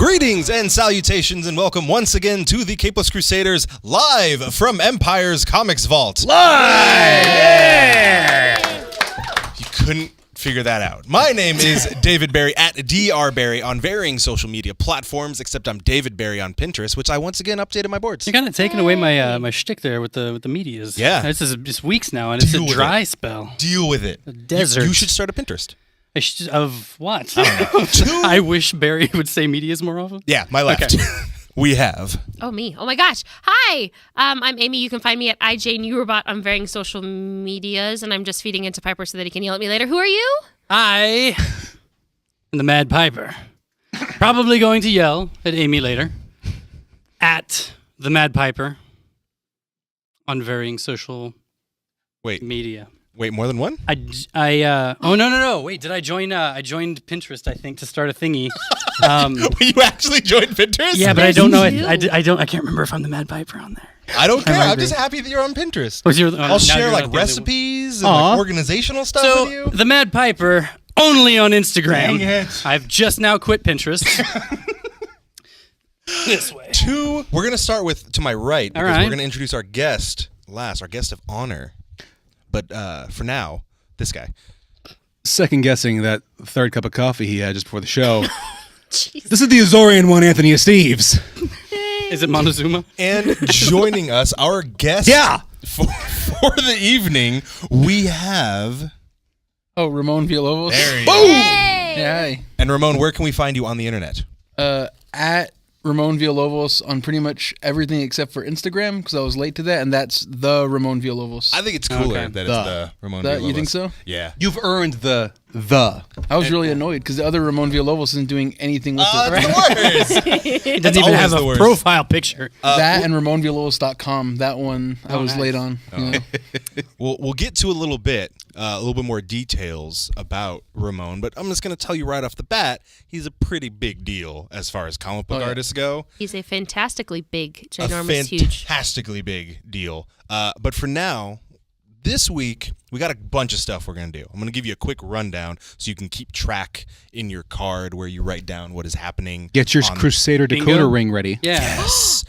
Greetings and salutations, and welcome once again to the Capeless Crusaders, live from Empire's Comics Vault. Live! Yeah! You couldn't figure that out. My name is David Barry at drbarry on varying social media platforms, except I'm David Barry on Pinterest, which I once again updated my boards. You're kind of taking away my my shtick there with the medias. Yeah. This is just weeks now, and it's a dry spell. Deal with it. A desert. You should start a Pinterest. Of what? I don't know. I wish Barry would say medias more often. Yeah, my left. Okay. We have. Oh, me. Oh, my gosh. Hi. I'm Amy. You can find me at IJNewRobot on varying social medias, and I'm just feeding into Piper so that he can yell at me later. Who are you? I am the Mad Piper. Probably going to yell at Amy later. At the Mad Piper on varying social media. Wait, more than one? Oh no! Wait, did I join? I joined Pinterest, I think, to start a thingy. You actually joined Pinterest? Yeah, but I don't know. I can't remember if I'm the Mad Piper on there. I don't care. I'm just happy that you're on Pinterest. I'll share like recipes and like organizational stuff with you. The Mad Piper only on Instagram. Dang it. I've just now quit Pinterest. This way. We're gonna start with to my right because right. we're gonna introduce our guest last, our guest of honor. But for now, this guy. Second guessing that third cup of coffee he had just before the show. This is the Azorian one, Anthony Steves. Is it Montezuma? And joining us, our guest for the evening, we have... Oh, Ramon Villalobos. There you go. Hey! Yeah, hi. And Ramon, where can we find you on the internet? At Ramon Villalobos on pretty much everything except for Instagram, because I was late to that, and that's the Ramon Villalobos. I think it's cooler that it's the Ramon Villalobos. You think so? Yeah. You've earned the. I was really annoyed because the other Ramon Villalobos isn't doing anything with it. The It doesn't even have a profile picture. That and RamonVillalobos.com. That one I was late on. You know? We'll get to a little bit more details about Ramon, but I'm just going to tell you right off the bat, he's a pretty big deal as far as comic book artists go. He's a fantastically big, ginormous, huge. Fantastically big deal. But for now, this week, we got a bunch of stuff we're going to do. I'm going to give you a quick rundown so you can keep track in your card where you write down what is happening. Get your Crusader decoder ring ready. Yeah. Yes.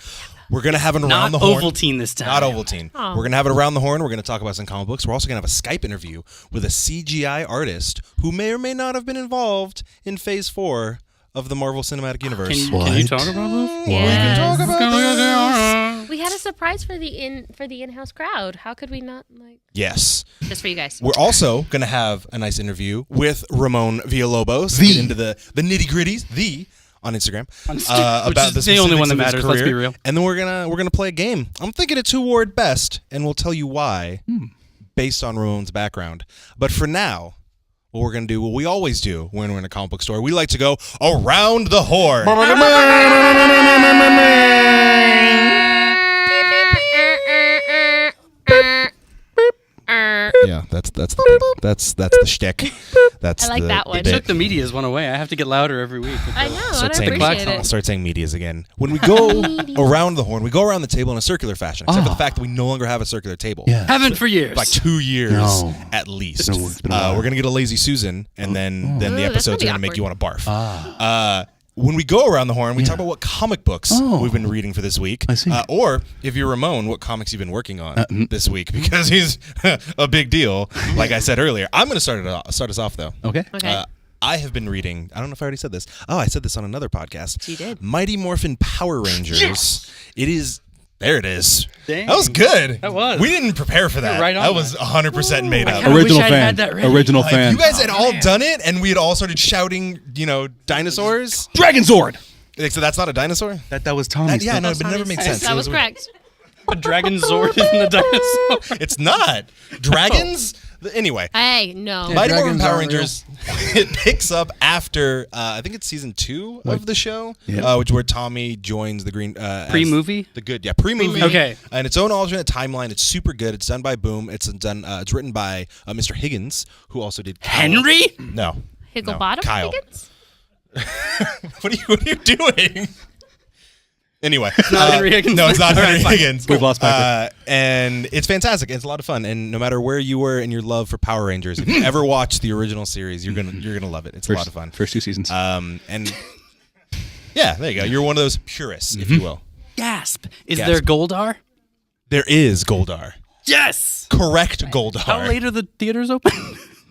We're going to have it around the horn. Not Ovaltine this time. Not Ovaltine. Oh. We're going to have it around the horn. We're going to talk about some comic books. We're also going to have a Skype interview with a CGI artist who may or may not have been involved in Phase 4 of the Marvel Cinematic Universe. Can you talk about this? Yes. We can talk about this. We had a surprise for the in-house crowd. How could we not Yes. Just for you guys. We're also going to have a nice interview with Ramon Villalobos. Get into the nitty-gritties, on Instagram. About the only one that matters, let's be real. And then we're gonna play a game. I'm thinking it's who wore it best, and we'll tell you why based on Ramon's background. But for now, what we're going to do, what we always do when we're in a comic book store, we like to go around the horn. Yeah, that's the shtick. I like that one. You took the medias one away. I have to get louder every week. I know. I appreciate it. Start saying medias again. When we go around the horn, we go around the table in a circular fashion, except for the fact that we no longer have a circular table. Yeah. Haven't for years. Like 2 years at least. We're going to get a lazy Susan, and then the episode's going to make you want to barf. When we go around the horn, we talk about what comic books we've been reading for this week. I see. Or, if you're Ramon, what comics you've been working on this week, because he's a big deal, like I said earlier. I'm going to start us off, though. Okay. I have been reading, I don't know if I already said this. Oh, I said this on another podcast. You did. Mighty Morphin Power Rangers. Yes! There it is. Dang. That was good. That was. We didn't prepare for that. Right on that was 100% made up. Original wish I'd fan. had that ready. Original fan. You guys had all done it, and we had all started shouting, dinosaurs. Dragon Sword. So that's not a dinosaur? That was Tommy's. No, but it never made sense. That was correct. A dragon sword isn't a dinosaur. It's not. Dragons? Anyway. Hey, no. Yeah, Mighty Morphin dragons Power aren't Rangers, it picks up after, I think it's season 2 of the show, where Tommy joins the Green... Pre-movie? Pre-movie. Okay. And its own alternate timeline. It's super good. It's done by Boom. It's written by Mr. Higgins, who also did... Henry? No. Higglebottom Kyle. Higgins? What are you doing? Anyway, it's not Henry Higgins. No, it's not Henry Higgins. We've lost Piper. And it's fantastic. It's a lot of fun. And no matter where you were in your love for Power Rangers, if you ever watched the original series, you're gonna love it. It's a lot of fun. First 2 seasons. And Yeah, there you go. You're one of those purists, if you will. Gasp. Is Gasp. there Goldar? There is Goldar. Yes. Correct Goldar. How late are the theaters open?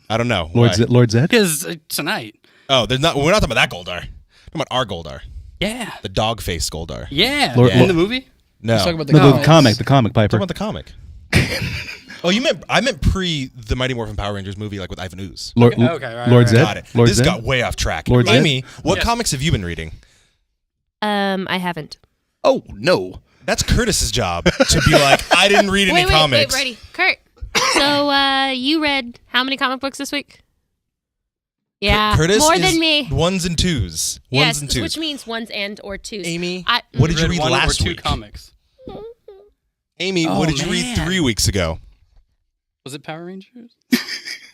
I don't know. Lord, Why? Lord Zed? Because tonight. Oh, we're not talking about that Goldar. We're talking about our Goldar. Yeah. The dog-faced Goldar. Yeah. Lord- In the movie? No. Let's talk about the No, comics. the comic, Piper. Talking about the comic. I meant pre the Mighty Morphin Power Rangers movie, like with Ivan Ooze. Lord, Okay, right, Lord right, Zed? Got it. Lord This Zed? got way off track. Lord Zed? Amy, what Yes. comics have you been reading? I haven't. Oh, no. That's Curtis's job to be like, I didn't read any comics. Wait, ready. Kurt. So, you read how many comic books this week? Yeah, Curtis more is than me. Ones and twos. Ones Yes, and twos. which means ones and or twos. Amy, I- what did you read one last or two week? comics. Amy, Oh, what did you read man. 3 weeks ago? Was it Power Rangers?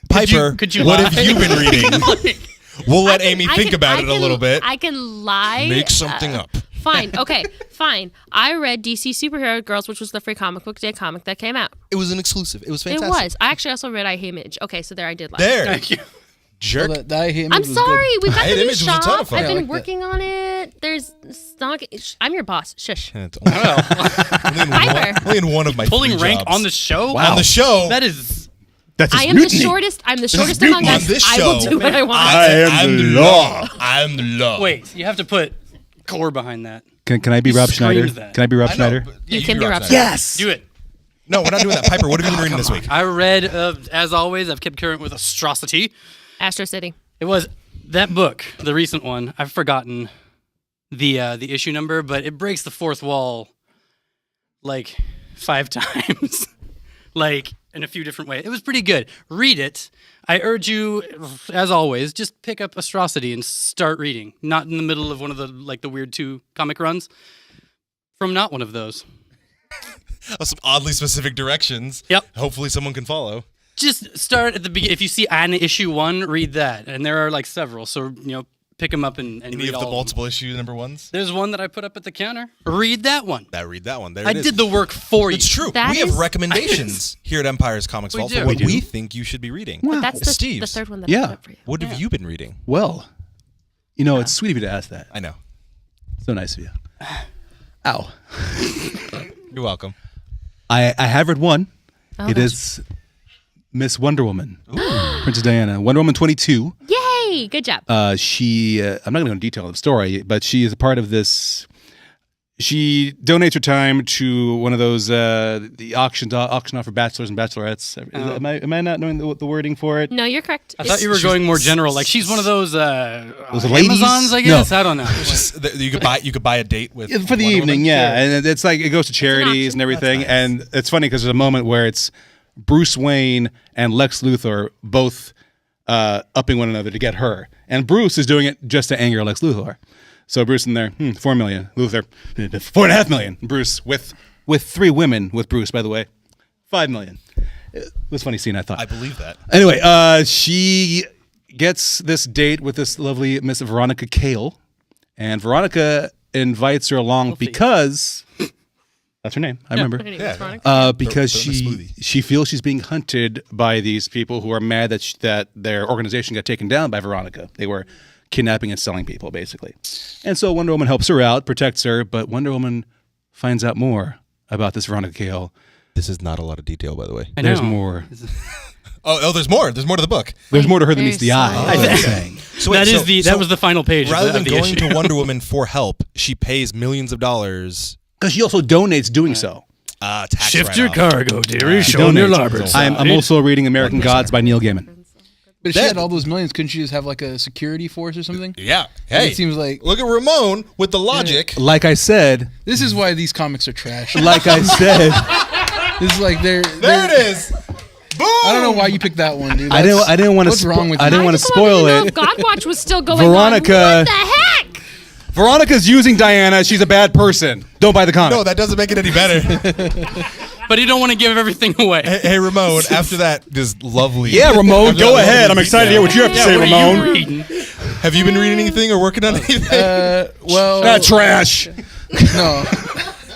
Piper, could you what lie? have you been reading? We'll let Amy think about it a little bit. I can lie. Make something up. Fine. Okay. Fine. I read DC Superhero Girls, which was the free comic book day comic that came out. It was an exclusive. It was fantastic. It was. I actually also read I Hate Image. Okay, so there I did lie. There. Thank you. Jerk. Well, that I Hate Image I'm was sorry. We've got I the Hate new Image was a ton shop. of fun. I've I been like that. working on it. There's not. I'm your boss. Shush. It's Piper. only in one of my Pulling 3 rank jobs. on the show? On the show. That is... That's I am the shortest. I'm the shortest among on us. this I will show. do what I want. I'm the law. I'm the law. Wait, you have to put core behind that. Can I be He Rob Schneider? screams that. Can I be Rob I know, Schneider? but- yeah, You can be Rob Schneider. Yes! Do it. No, we're not doing that. Piper, what have you been reading this week? I read, as always, I've kept current with Astrocity. Astro City. It was that book, the recent one. I've forgotten the issue number, but it breaks the fourth wall like 5 times, like in a few different ways. It was pretty good. Read it. I urge you, as always, just pick up Astrocity and start reading. Not in the middle of one of the weird 2 comic runs. From not one of those. Some oddly specific directions. Yep. Hopefully someone can follow. Just start at the beginning. If you see an issue 1, read that, and there are like several. So pick them up and Any read of all the of them. multiple issue number ones? There's one that I put up at the counter. Read that one. Read that one. There I it is. did the work for you. It's true. That we have is- recommendations here at Empire's Comics We Vault do. for what We do. we think you should be reading. But that's the Steve's. third one that Yeah. I put up for you. What have you been reading? Well, it's sweet of you to ask that. I know. So nice of you. Ow. You're welcome. I have read one. Oh, It that's- is Miss Wonder Woman, Princess Diana, Wonder Woman 22. Yay! Good job. She, I'm not going to go into detail of the story, but she is a part of this. She donates her time to one of those the auction off for bachelors and bachelorettes. Am I not knowing the wording for it? No, you're correct. I thought you were going more general. Like she's one of those ladies? Amazons, I guess. I don't know. You could buy a date with For the Wonder evening, Woman? yeah, and it's like it goes to charities and everything, That's nice. and it's funny because there's a moment where it's Bruce Wayne and Lex Luthor both upping one another to get her, and Bruce is doing it just to anger Lex Luthor. So Bruce in there, 4 million. Luthor, 4.5 million. Bruce with 3 women with Bruce, by the way, 5 million. It was a funny scene, I thought. I believe that. Anyway, she gets this date with this lovely Miss Veronica Cale, and Veronica invites her along because that's her name. I remember. Her name is Yeah. Veronica. Because Throw in a smoothie. she feels she's being hunted by these people who are mad that their organization got taken down by Veronica. They were kidnapping and selling people, basically. And so Wonder Woman helps her out, protects her, but Wonder Woman finds out more about this Veronica Cale. This is not a lot of detail, by the way. I There's know. more. Oh, there's more. There's more to the book. There's more to her than meets Very the eye. small. I think saying. So That was the final page. Rather of than the going issue. to Wonder Woman for help, she pays millions of dollars. Because she also donates doing so. Tax Shift your write-off. cargo, dearie. She Show your donates. larboard I'm side. also reading American 1%. Gods by Neil Gaiman. But if she That- had all those millions, couldn't she just have like a security force or something? Yeah. Hey, It seems like look at Ramon with the logic. Like I said, this is why these comics are trash. like I said, This is like There they're it is. Boom. I don't know why you picked that one, dude. I didn't want to. What's wrong with I you? didn't want to just spoil wanted to know it. if Godwatch was still going Veronica- on. What the heck? Veronica's using Diana. She's a bad person. Don't buy the comic. No, that doesn't make it any better. But you don't want to give everything away. Hey, Ramon. After that, this lovely. Yeah, Ramon, after go that ahead. lovely I'm excited to hear what you have to Yeah, say, what are Ramon. you reading? Have you been reading anything or working on anything? well, Not trash. no,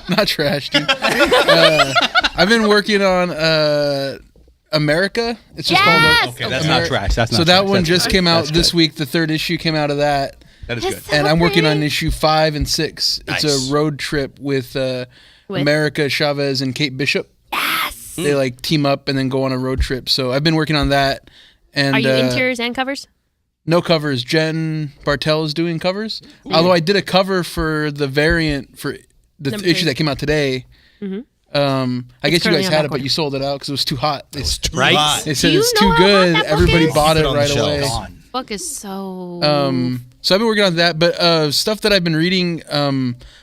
not trash, dude. I've been working on America. It's just Yes! called. Okay, that's not trash. That's not So that trash. one That's just good. came out That's this good. week. The 3rd issue came out of that. That is good. And I'm working on issue 5 and 6. Nice. It's a road trip with America Chavez and Kate Bishop. Yes. They like team up and then go on a road trip. So I've been working on that. And Are you interiors and covers? no covers. Jen Bartel is doing covers. Although I did a cover for the variant for the Number issue 3. that came out today. I guess you currently guys on had back it, but order. you sold it out because it was too hot. They, Too Right? hot. they said Do you it's know too how hot good. that book Everybody is? bought Keep it it on right the away. shelves. Book is so. So I've been working on that, but stuff that I've been reading.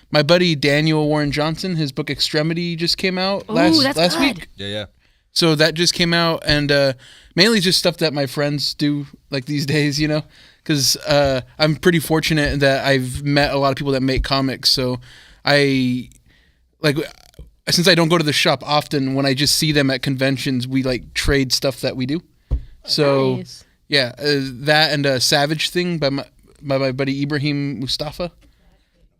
My buddy Daniel Warren Johnson, his book Extremity just came out Ooh, last that's good. week. Yeah. So that just came out, and mainly just stuff that my friends do like these days, you know, because I'm pretty fortunate that I've met a lot of people that make comics. So I like. Since I don't go to the shop often, when I just see them at conventions, we like trade stuff that we do. So Nice. yeah, that and a Savage Thing by my buddy Ibrahim Mustafa.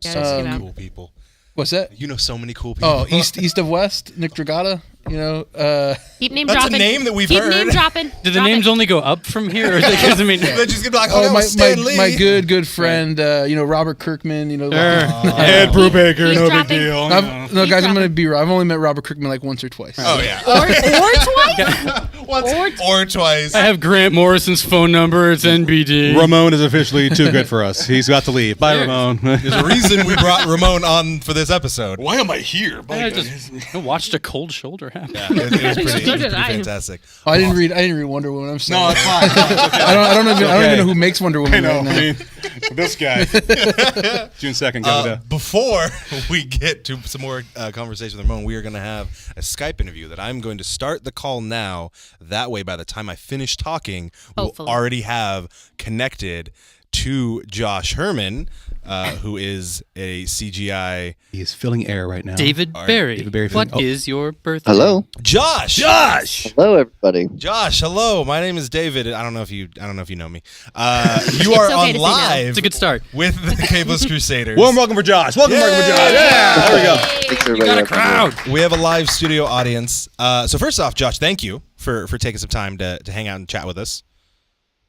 Yeah, just, you know. Cool people. What's that? You know so many cool people. Oh, East of West, Nick Dragata. You know, Keep name That's a dropping. name that we've Keep heard. name dropping. Do the Drop names it. only go up from here? Or because I mean, They're just gonna be like, oh, that my was Stan Lee. my good friend, you know, Robert Kirkman. You know, Ed Brubaker, He's no big dropping. deal. no guys, I'm gonna be real. I've only met Robert Kirkman like once or twice. Oh yeah. Or twice. Once or twice. I have Grant Morrison's phone number. It's NBD. Ramon is officially too good for us. He's got to leave. Bye, Ramon. There's a reason we brought Ramon on for this episode. Why am I here? I just watched a cold shoulder happen. It was pretty, So did I. fantastic. Oh, I didn't read Wonder Woman. I'm sorry. No, it's fine. I don't even know who makes Wonder Woman I know. right now. I mean, this guy. June 2nd, Canada. Before we get to some more conversation with Ramon, we are going to have a Skype interview that I'm going to start the call now. That way, by the time I finish talking, we'll Hopefully. already have connected to Josh Herman, who is a CGI. He is filling air right now. David Barry. David Barry. What Oh. is your birthday? Hello. Josh! Hello, everybody. Josh, hello. My name is David. I don't know if you know me. You are okay on to say no. live It's a good start. with the Capeless Crusaders. Warm welcome for Josh. Welcome for Josh. Yeah, there we go. Thanks, You everybody. got a crowd. We have a live studio audience. So first off, Josh, thank you for taking some time to hang out and chat with us.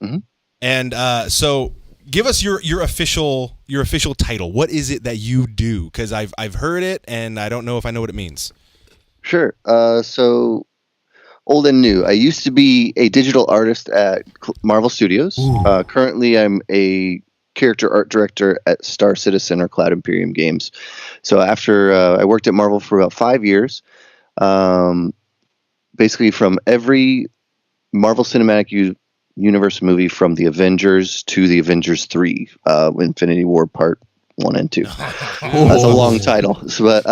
Mhm. And so give us your official title. What is it that you do? Because I've heard it and I don't know if I know what it means. Sure. So, old and new. I used to be a digital artist at Marvel Studios. Currently, I'm a character art director at Star Citizen or Cloud Imperium Games. So after I worked at Marvel for about 5 years, basically from every Marvel Cinematic Universe movie from the Avengers to the Avengers 3, Infinity War Part 1 and 2. That's a long title. So, but,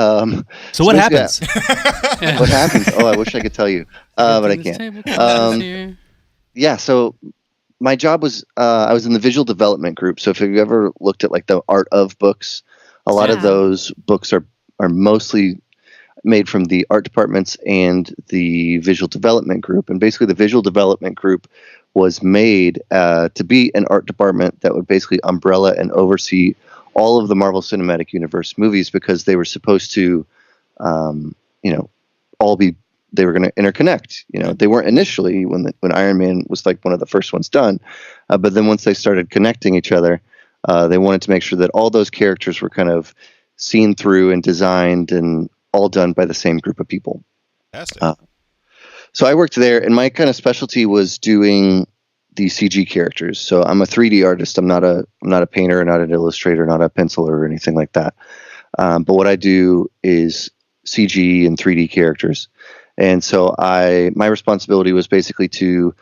So what basically, happens? what happens? Oh, I wish I could tell you, but I can't. Yeah, so my job was I was in the visual development group. So if you've ever looked at like the art of books, a lot of those books are mostly made from the art departments and the visual development group. And basically the visual development group was made to be an art department that would basically umbrella and oversee all of the Marvel Cinematic Universe movies, because they were supposed to, all be, they were going to interconnect. You know, they weren't initially when Iron Man was like one of the first ones done, but then once they started connecting each other, they wanted to make sure that all those characters were kind of seen through and designed and all done by the same group of people. Fantastic. So I worked there, and my kind of specialty was doing the CG characters. So I'm a 3D artist. I'm not a painter, not an illustrator, not a penciler or anything like that. But what I do is CG and 3D characters. And so my responsibility was basically to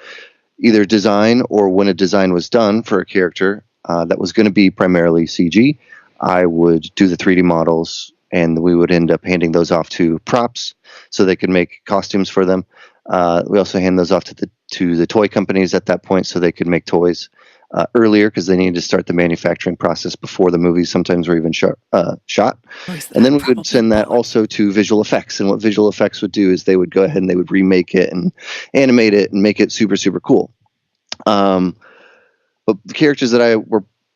either design, or when a design was done for a character that was going to be primarily CG, I would do the 3D models, and we would end up handing those off to props so they could make costumes for them. We also hand those off to the toy companies at that point so they could make toys earlier, because they needed to start the manufacturing process before the movies sometimes were even shot. And then we would send that also to visual effects. And what visual effects would do is they would go ahead and they would remake it and animate it and make it super, super cool. But the characters that I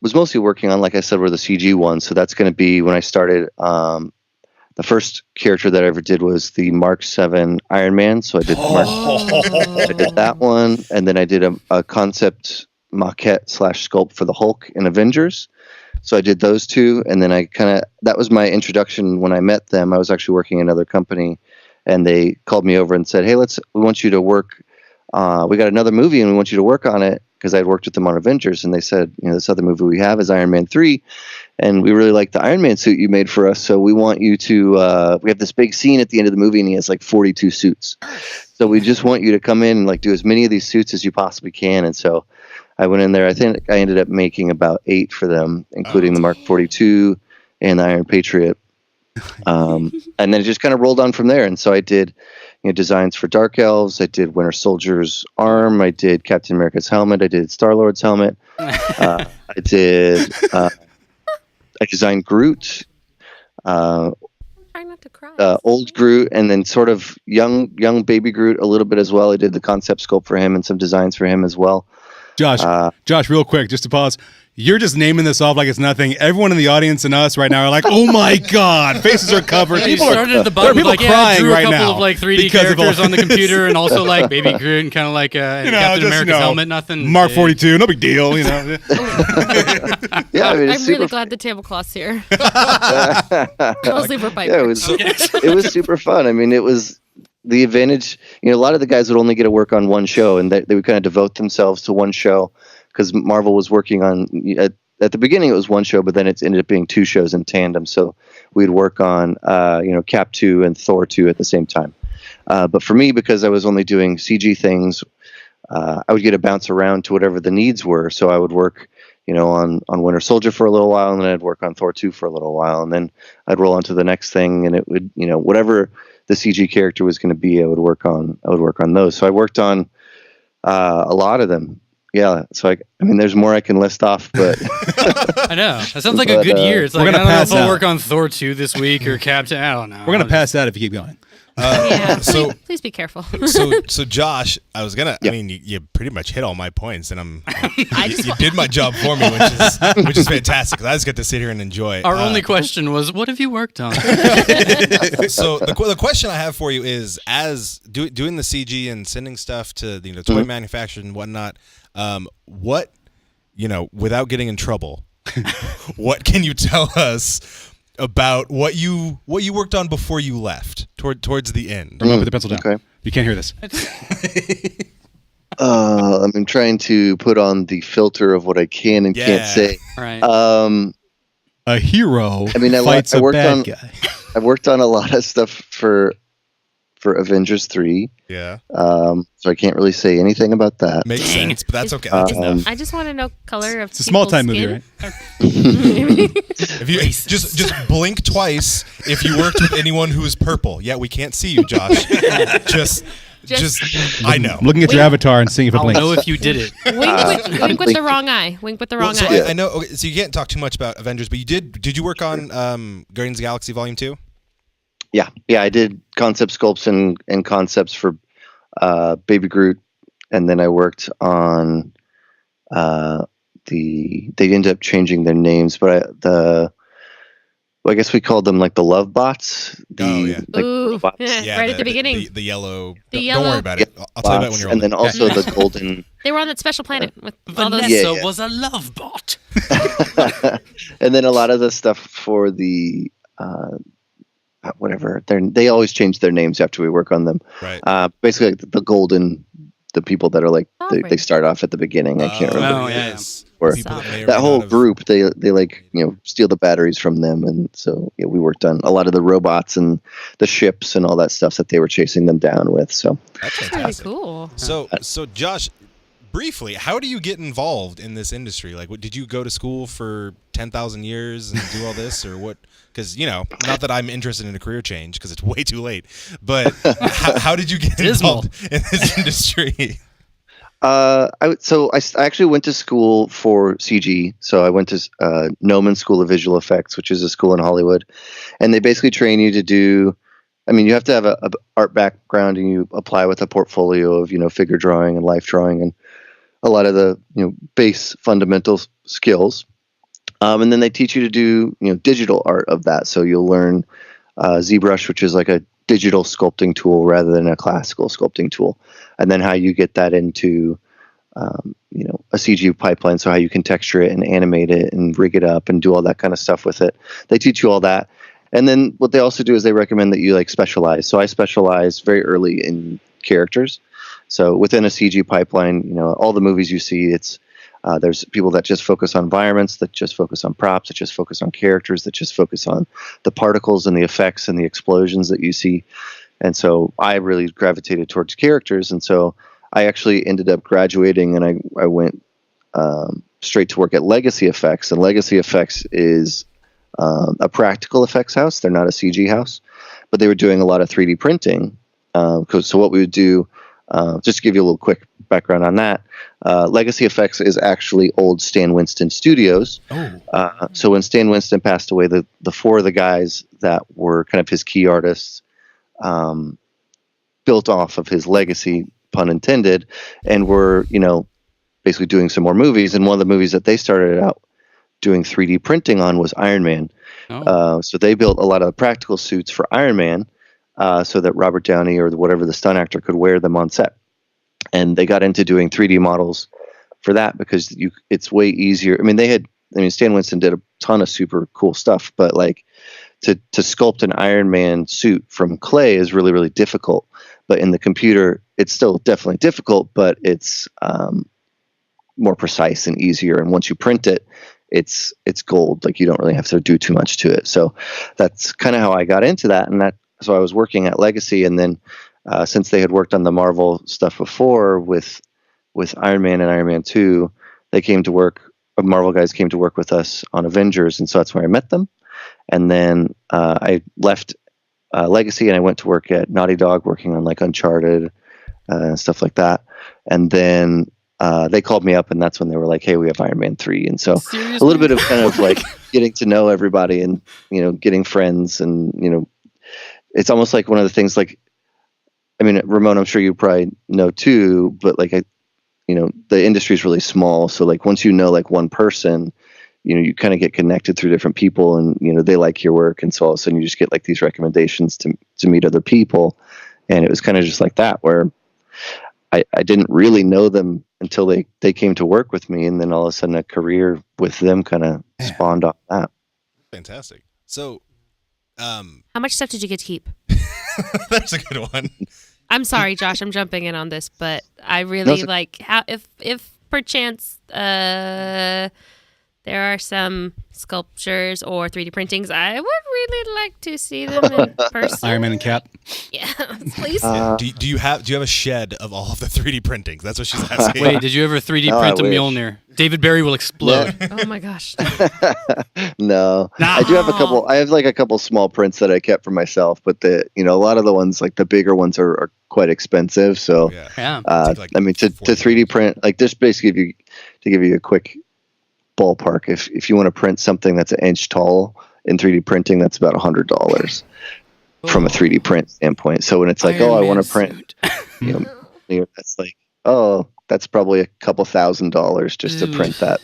was mostly working on, like I said, were the CG ones. So that's going to be when I started. The first character that I ever did was the Mark 7 Iron Man. So I did I did that one, and then I did a concept maquette / sculpt for the Hulk and Avengers. So I did those two, and then that was my introduction. When I met them, I was actually working in another company, and they called me over and said, "Hey, we want you to work. We got another movie, and we want you to work on it." Because I'd worked with them on Avengers, and they said, this other movie we have is Iron Man 3, and we really like the Iron Man suit you made for us, so we want you to. We have this big scene at the end of the movie, and he has like 42 suits. So we just want you to come in and like do as many of these suits as you possibly can. And so I went in there. I think I ended up making about 8 for them, including the Mark 42 and the Iron Patriot. And then it just kind of rolled on from there. And so I did designs for Dark Elves. I did Winter Soldier's arm. I did Captain America's helmet. I did Star-Lord's helmet. I designed Groot. Try not to cry. Old Groot, and then sort of young baby Groot a little bit as well. I did the concept sculpt for him and some designs for him as well. Josh, real quick, just to pause. You're just naming this off like it's nothing. Everyone in the audience and us right now are like, "Oh my god!" Faces are covered. You started at the bottom, there are like, people crying drew a right couple now of like 3D because of characters all- on the computer, and also like Baby Groot and kind of like Captain America's helmet. Nothing. Mark big. 42, no big deal. Yeah, I mean, I'm it's really super glad the tablecloth's here. Mostly for Piper. Yeah, it was super fun. I mean, it was the advantage. A lot of the guys would only get to work on one show, and they would kind of devote themselves to one show because Marvel was working on. At the beginning, it was one show, but then it ended up being 2 shows in tandem. So we'd work on, Cap 2 and Thor 2 at the same time. But for me, because I was only doing CG things, I would get to bounce around to whatever the needs were. So I would work, on Winter Soldier for a little while, and then I'd work on Thor 2 for a little while, and then I'd roll on to the next thing, and it would, whatever the CG character was going to be, I would work on those. So I worked on a lot of them. Yeah, so I mean, there's more I can list off, but I know that sounds like a good year. It's like we're I gonna don't know pass if I'll out. work on Thor 2 this week or Captain. I don't know. We're gonna pass that if you keep going. Yeah, so- please be careful. So Josh, I was gonna. I mean, you pretty much hit all my points, and you did my job for me, which is fantastic. 'Cause I just get to sit here and enjoy. Our only question was, what have you worked on? So the question I have for you is, as doing the CG and sending stuff to the toy manufacturers and whatnot, what without getting in trouble, what can you tell us about what you worked on before you left towards the end? Put the pencil down. Okay. You can't hear this. I'm trying to put on the filter of what I can and can't say. Right. A hero fights I a worked bad on- guy. I've worked on a lot of stuff for Avengers 3. Yeah, So I can't really say anything about that. makes sense, but that's okay. That's enough. I just want to know color of It's a small time movie, people's right? skin. If you just blink twice if you worked with anyone who is purple. Yeah, we can't see you, Josh. just I know. I'm looking at your avatar and seeing if it I'll blinks. know if you did it. Wink with the wrong eye. Wink with the wrong So eye. I know. Okay, so you can't talk too much about Avengers, but you did you work on Guardians of the Galaxy Volume 2? Yeah, I did concept sculpts and concepts for Baby Groot, and then I worked on they ended up changing their names, but I guess we called them like the love bots. Yeah. Ooh, robots. Yeah, right at the beginning. The yellow. The Don't yellow- worry about it. I'll tell you about it when you're and older. then also the golden, They were on that special planet with all those. Vanessa Yeah. was a love bot. and then a lot of the stuff for the whatever. They always change their names after we work on them. Right. Basically, like the golden, the people that are like Oh, they right. start off at the beginning. I can't remember. Oh, yeah. yes. Or People that may or that may whole not have- group, they like steal the batteries from them, and so we worked on a lot of the robots and the ships and all that stuff that they were chasing them down with. So That's That's really fantastic. cool. So Josh, briefly, how do you get involved in this industry? Like, did you go to school for 10,000 years and do all this, or what? Because not that I'm interested in a career change because it's way too late. But how did you get Dismal. involved in this industry? I actually went to school for CG. So I went to Noman School of Visual Effects, which is a school in Hollywood, and they basically train you to do. I mean, you have to have a art background, and you apply with a portfolio of figure drawing and life drawing and a lot of the base fundamental skills. And then they teach you to do digital art of that. So you'll learn ZBrush, which is like a digital sculpting tool rather than a classical sculpting tool, and then how you get that into a CG pipeline, so how you can texture it and animate it and rig it up and do all that kind of stuff with it. They teach you all that. And then what they also do is they recommend that you like specialize. So I specialize very early in characters. So within a CG pipeline, all the movies you see, it's there's people that just focus on environments, that just focus on props, that just focus on characters, that just focus on the particles and the effects and the explosions that you see. And so I really gravitated towards characters. And so I actually ended up graduating, and I went straight to work at Legacy Effects. And Legacy Effects is a practical effects house. They're not a CG house, but they were doing a lot of 3D printing. So what we would do, just to give you a little quick background on that, Legacy Effects is actually old Stan Winston Studios. So when Stan Winston passed away, the four of the guys that were kind of his key artists built off of his legacy, pun intended, and were, basically doing some more movies. And one of the movies that they started out doing 3D printing on was Iron Man. So they built a lot of practical suits for Iron Man so that Robert Downey or whatever the stunt actor could wear them on set. And they got into doing 3D models for that because it's way easier. Stan Winston did a ton of super cool stuff, but like to sculpt an Iron Man suit from clay is really, really difficult. But in the computer, it's still definitely difficult, but it's more precise and easier. And once you print it, it's gold. Like you don't really have to do too much to it. So that's kind of how I got into that. And so I was working at Legacy, and then since they had worked on the Marvel stuff before with Iron Man and Iron Man 2, they came to work. Marvel guys came to work with us on Avengers, and so that's where I met them. And then I left Legacy, and I went to work at Naughty Dog, working on like Uncharted and stuff like that. And then they called me up, and that's when they were like, "Hey, we have Iron Man 3." And so a little bit of kind of like getting to know everybody, and getting friends, and it's almost like one of the things. Like, Ramon, I'm sure you probably know too, but like the industry is really small, so like once like one person, you kind of get connected through different people, and they like your work, and so all of a sudden you just get like these recommendations to meet other people. And it was kind of just like that, where I didn't really know them until they came to work with me, and then all of a sudden a career with them kind of spawned off that. Fantastic. So How much stuff did you get to keep? that's a good one. I'm sorry, Josh. I'm jumping in on this, but I really like how if perchance there are some sculptures or 3D printings, I would really like to see them in person. Iron Man and Cap. Yeah, please. Do you have a shed of all of the 3D printings? That's what she's asking. Wait, did you ever 3D print a Mjolnir? David Barry will explode. Oh my gosh. No. I do have a couple. I have like a couple small prints that I kept for myself, but a lot of the ones, like the bigger ones, are quite expensive. So Yeah. to 3D print, like just basically to give you a quick ballpark, if you want to print something that's an inch tall in 3D printing, that's about $100 from a 3D print standpoint. So when it's like, I want to print, that's like, that's probably a couple $1,000s just to print that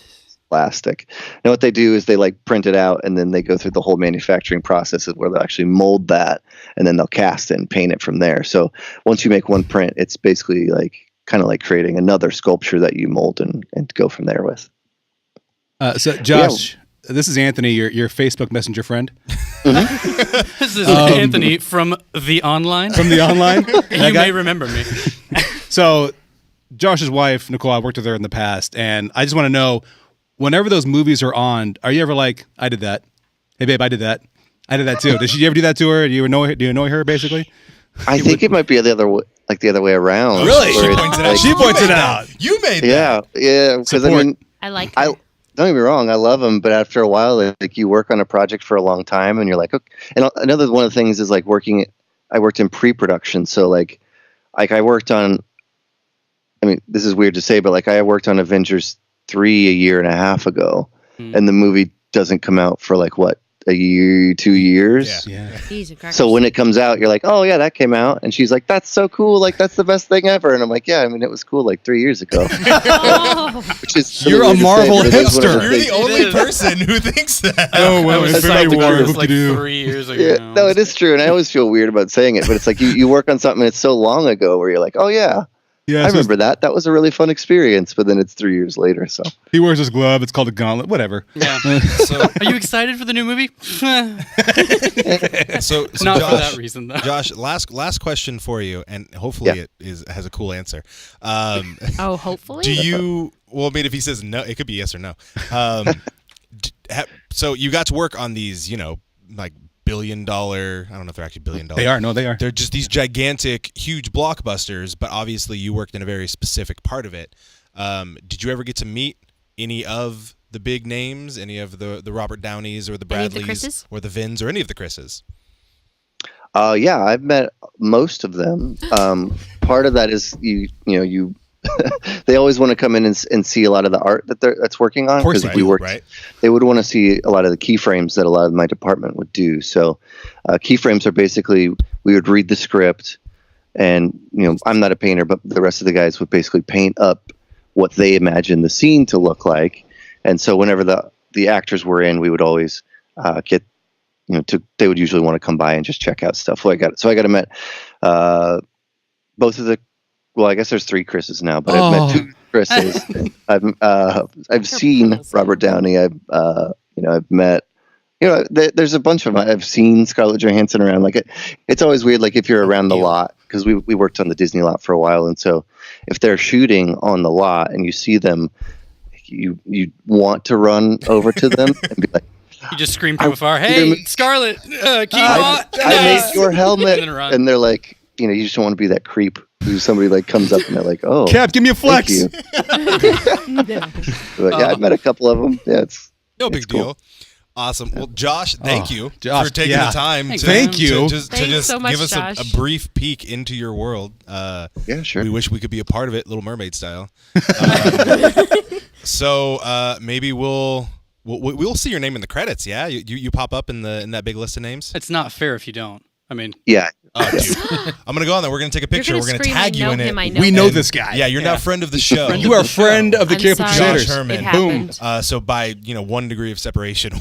plastic. Now what they do is they like print it out, and then they go through the whole manufacturing process where they'll actually mold that, and then they'll cast it and paint it from there. So once you make one print, it's basically like kind of like creating another sculpture that you mold and go from there with. So Josh, this is Anthony, your Facebook Messenger friend. This is Anthony from the online. From the online? You may remember me. So Josh's wife, Nicole, I worked with her in the past, and I just want to know, whenever those movies are on, are you ever like, I did that? Hey, babe, I did that. I did that too. Did she ever do that to her? Do you annoy her, basically? I think it might be the other way around. Really? She points it out. Like, You made that. Yeah. Because I like that. don't get me wrong, I love them, but after a while, like you work on a project for a long time, and you're like, okay. And another one of the things is like I worked in pre-production, so like I worked on. This is weird to say, but like I worked on Avengers 3 a year and a half ago, and the movie doesn't come out for like what, a year, 2 years. Yeah. So when it comes out, you're like, oh yeah, that came out, and she's like, that's so cool, like that's the best thing ever, and I'm like, yeah, it was cool like 3 years ago. Which is You're a Marvel hipster. You're the only person who thinks that. Oh well, it's very warm. like 3 years ago. Yeah, no, it is true, and I always feel weird about saying it, but it's like you work on something that's so long ago where you're like, oh yeah, Yeah, I remember that. That was a really fun experience, but then it's 3 years later, so. He wears his glove. It's called a gauntlet. Whatever. Yeah. So, Are you excited for the new movie? so Not Josh, for that reason, though. Josh, last question for you, and hopefully it has a cool answer. Oh, hopefully. Do you? Well, I mean, if he says no, it could be yes or no. So you got to work on these, like $1 billion. I don't know if they're actually $1 billion. They are. No, they are. They're just these gigantic, huge blockbusters. But obviously, you worked in a very specific part of it. Did you ever get to meet any of the big names, any of the Robert Downeys or the Bradleys or the Vins or any of the Chris's? Yeah, I've met most of them. Part of that is you they always want to come in and see a lot of the art that's working on. Of course, we worked, right? They would want to see a lot of the keyframes that a lot of my department would do. So, keyframes are basically we would read the script, and I'm not a painter, but the rest of the guys would basically paint up what they imagine the scene to look like. And so, whenever the actors were in, we would always get. They would usually want to come by and just check out stuff. So I got to meet both of the. Well, I guess there's 3 Chris's now, but I've met 2 Chris's. I've seen Robert Downey. I've met. There's a bunch of them. I've seen Scarlett Johansson around. Like it's always weird. Like if you're around the lot, because we worked on the Disney lot for a while, and so if they're shooting on the lot and you see them, you want to run over to them and be like. You just scream from afar, "Hey, Scarlett, I made your helmet," and they're like, you just don't want to be that creep who somebody like comes up and they're like, "Oh, Cap, give me a flex." But, yeah, I've met a couple of them. Yeah, it's no big deal. Awesome. Well, Josh, thank you Josh, for taking the time. Thank to you. just so much, give us Josh. a brief peek into your world. Yeah, sure. We wish we could be a part of it, Little Mermaid style. So maybe we'll see your name in the credits. Yeah, you pop up in that big list of names. It's not fair if you don't. I mean, yeah. Oh, dude. I'm gonna go on there. We're gonna take a picture. We're gonna tag you in it. We know this guy. Yeah, you're now friend of the show. You are a friend of the Capeless Crusaders. Josh Herman. Boom. So by 1 degree of separation,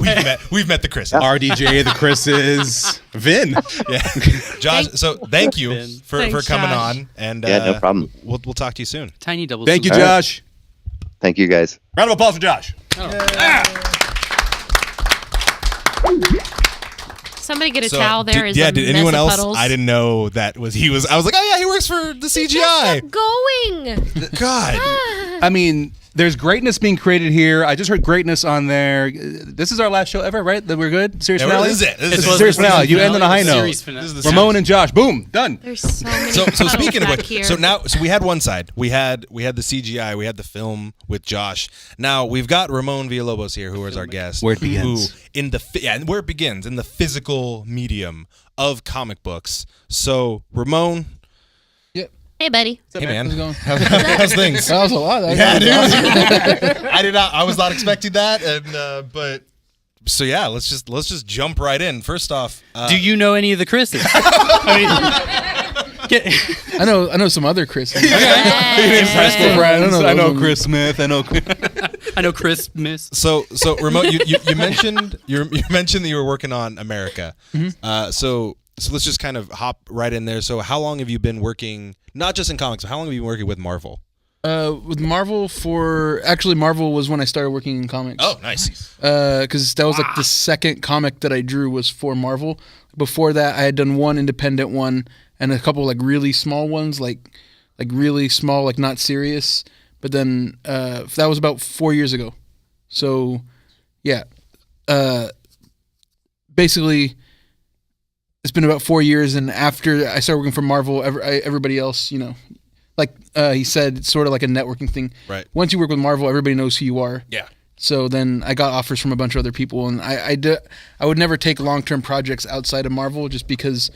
we've met the Chris's. RDJ, the Chris's, Vin. Yeah, Josh. So thank you for coming Josh. on, and Yeah, no problem. We'll talk to you soon. tiny double. Thank you, super. Josh. Thank you, guys. Round of applause for Josh. Somebody get a towel there. Did anyone else? Puddles. I didn't know that was he was. I was like, oh yeah, he works for the CGI. Going. God. I mean, there's greatness being created here. I just heard greatness on there. This is our last show ever, right? That we're good? Serious finale? This is it. This is serious finale. You end on a high note. This is the Ramon and Josh. Boom. Done. There's so many. So speaking of back which, here. so we had one side. We had the CGI. We had the film with Josh. Now we've got Ramon Villalobos here, who is our guest. Where it begins. And where it begins in the physical medium of comic books. So Ramon. Hey, buddy. Hey man, How's it going? how's things? That was a lot. Yeah, dude. I was not expecting that, and but so yeah, let's just jump right in. First off, Do you know any of the Chris's? I know some other Chris. I know Chris Smith. I know. I know Chris Miss. So Ramon, you mentioned that you were working on America. Mm-hmm. So let's just kind of hop right in there. So how long have you been working, not just in comics, but how long have you been working with Marvel? With Marvel Marvel was when I started working in comics. Oh, nice. Because that was like the second comic that I drew was for Marvel. Before that, I had done one independent one and a couple like really small ones, like really small, like not serious. But then that was about 4 years ago. So, yeah. Basically, it's been about 4 years, and after I started working for Marvel, everybody else, like he said, it's sort of like a networking thing. Right. Once you work with Marvel, everybody knows who you are. Yeah. So then I got offers from a bunch of other people, and I would never take long-term projects outside of Marvel just because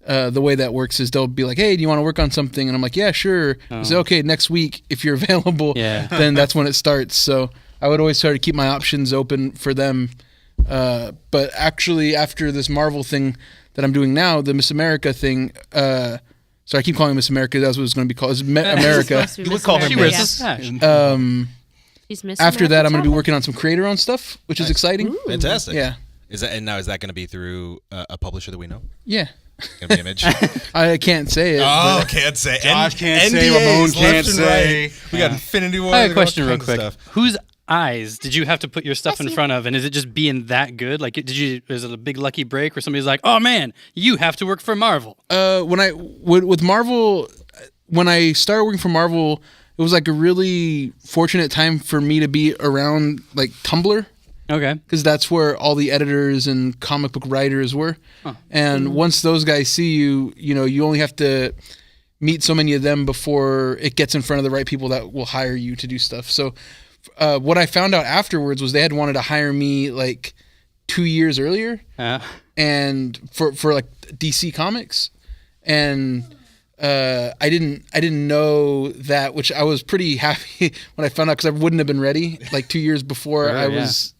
the way that works is they'll be like, hey, do you want to work on something? And I'm like, yeah, sure. I say, okay, next week, if you're available, then that's when it starts. So I would always try to keep my options open for them. But actually, after this Marvel thing that I'm doing now, the Miss America thing, so I keep calling it Miss America. That's what it's going to be called. It's America. You would call her Miss. She's Miss After that, I'm going to be America. working on some creator-owned stuff, which is exciting. Fantastic. Yeah. Is that going to be through a publisher that we know? Yeah. Image. I can't say it. Oh, but- can't say. Josh can't say, NDAs Ramon left can't and say. right. We got Infinity War. I have a all question real kinds of quick. stuff. Whose eyes did you have to put your stuff in front of, and is it just being that good? Like, is it a big lucky break where somebody's like, "Oh man, you have to work for Marvel"? With Marvel, when I started working for Marvel, it was like a really fortunate time for me to be around like Tumblr. Okay. Because that's where all the editors and comic book writers were. And once those guys see you, you only have to meet so many of them before it gets in front of the right people that will hire you to do stuff. So what I found out afterwards was they had wanted to hire me like 2 years earlier, and for like DC Comics, and I didn't know that, which I was pretty happy when I found out, because I wouldn't have been ready like 2 years before I was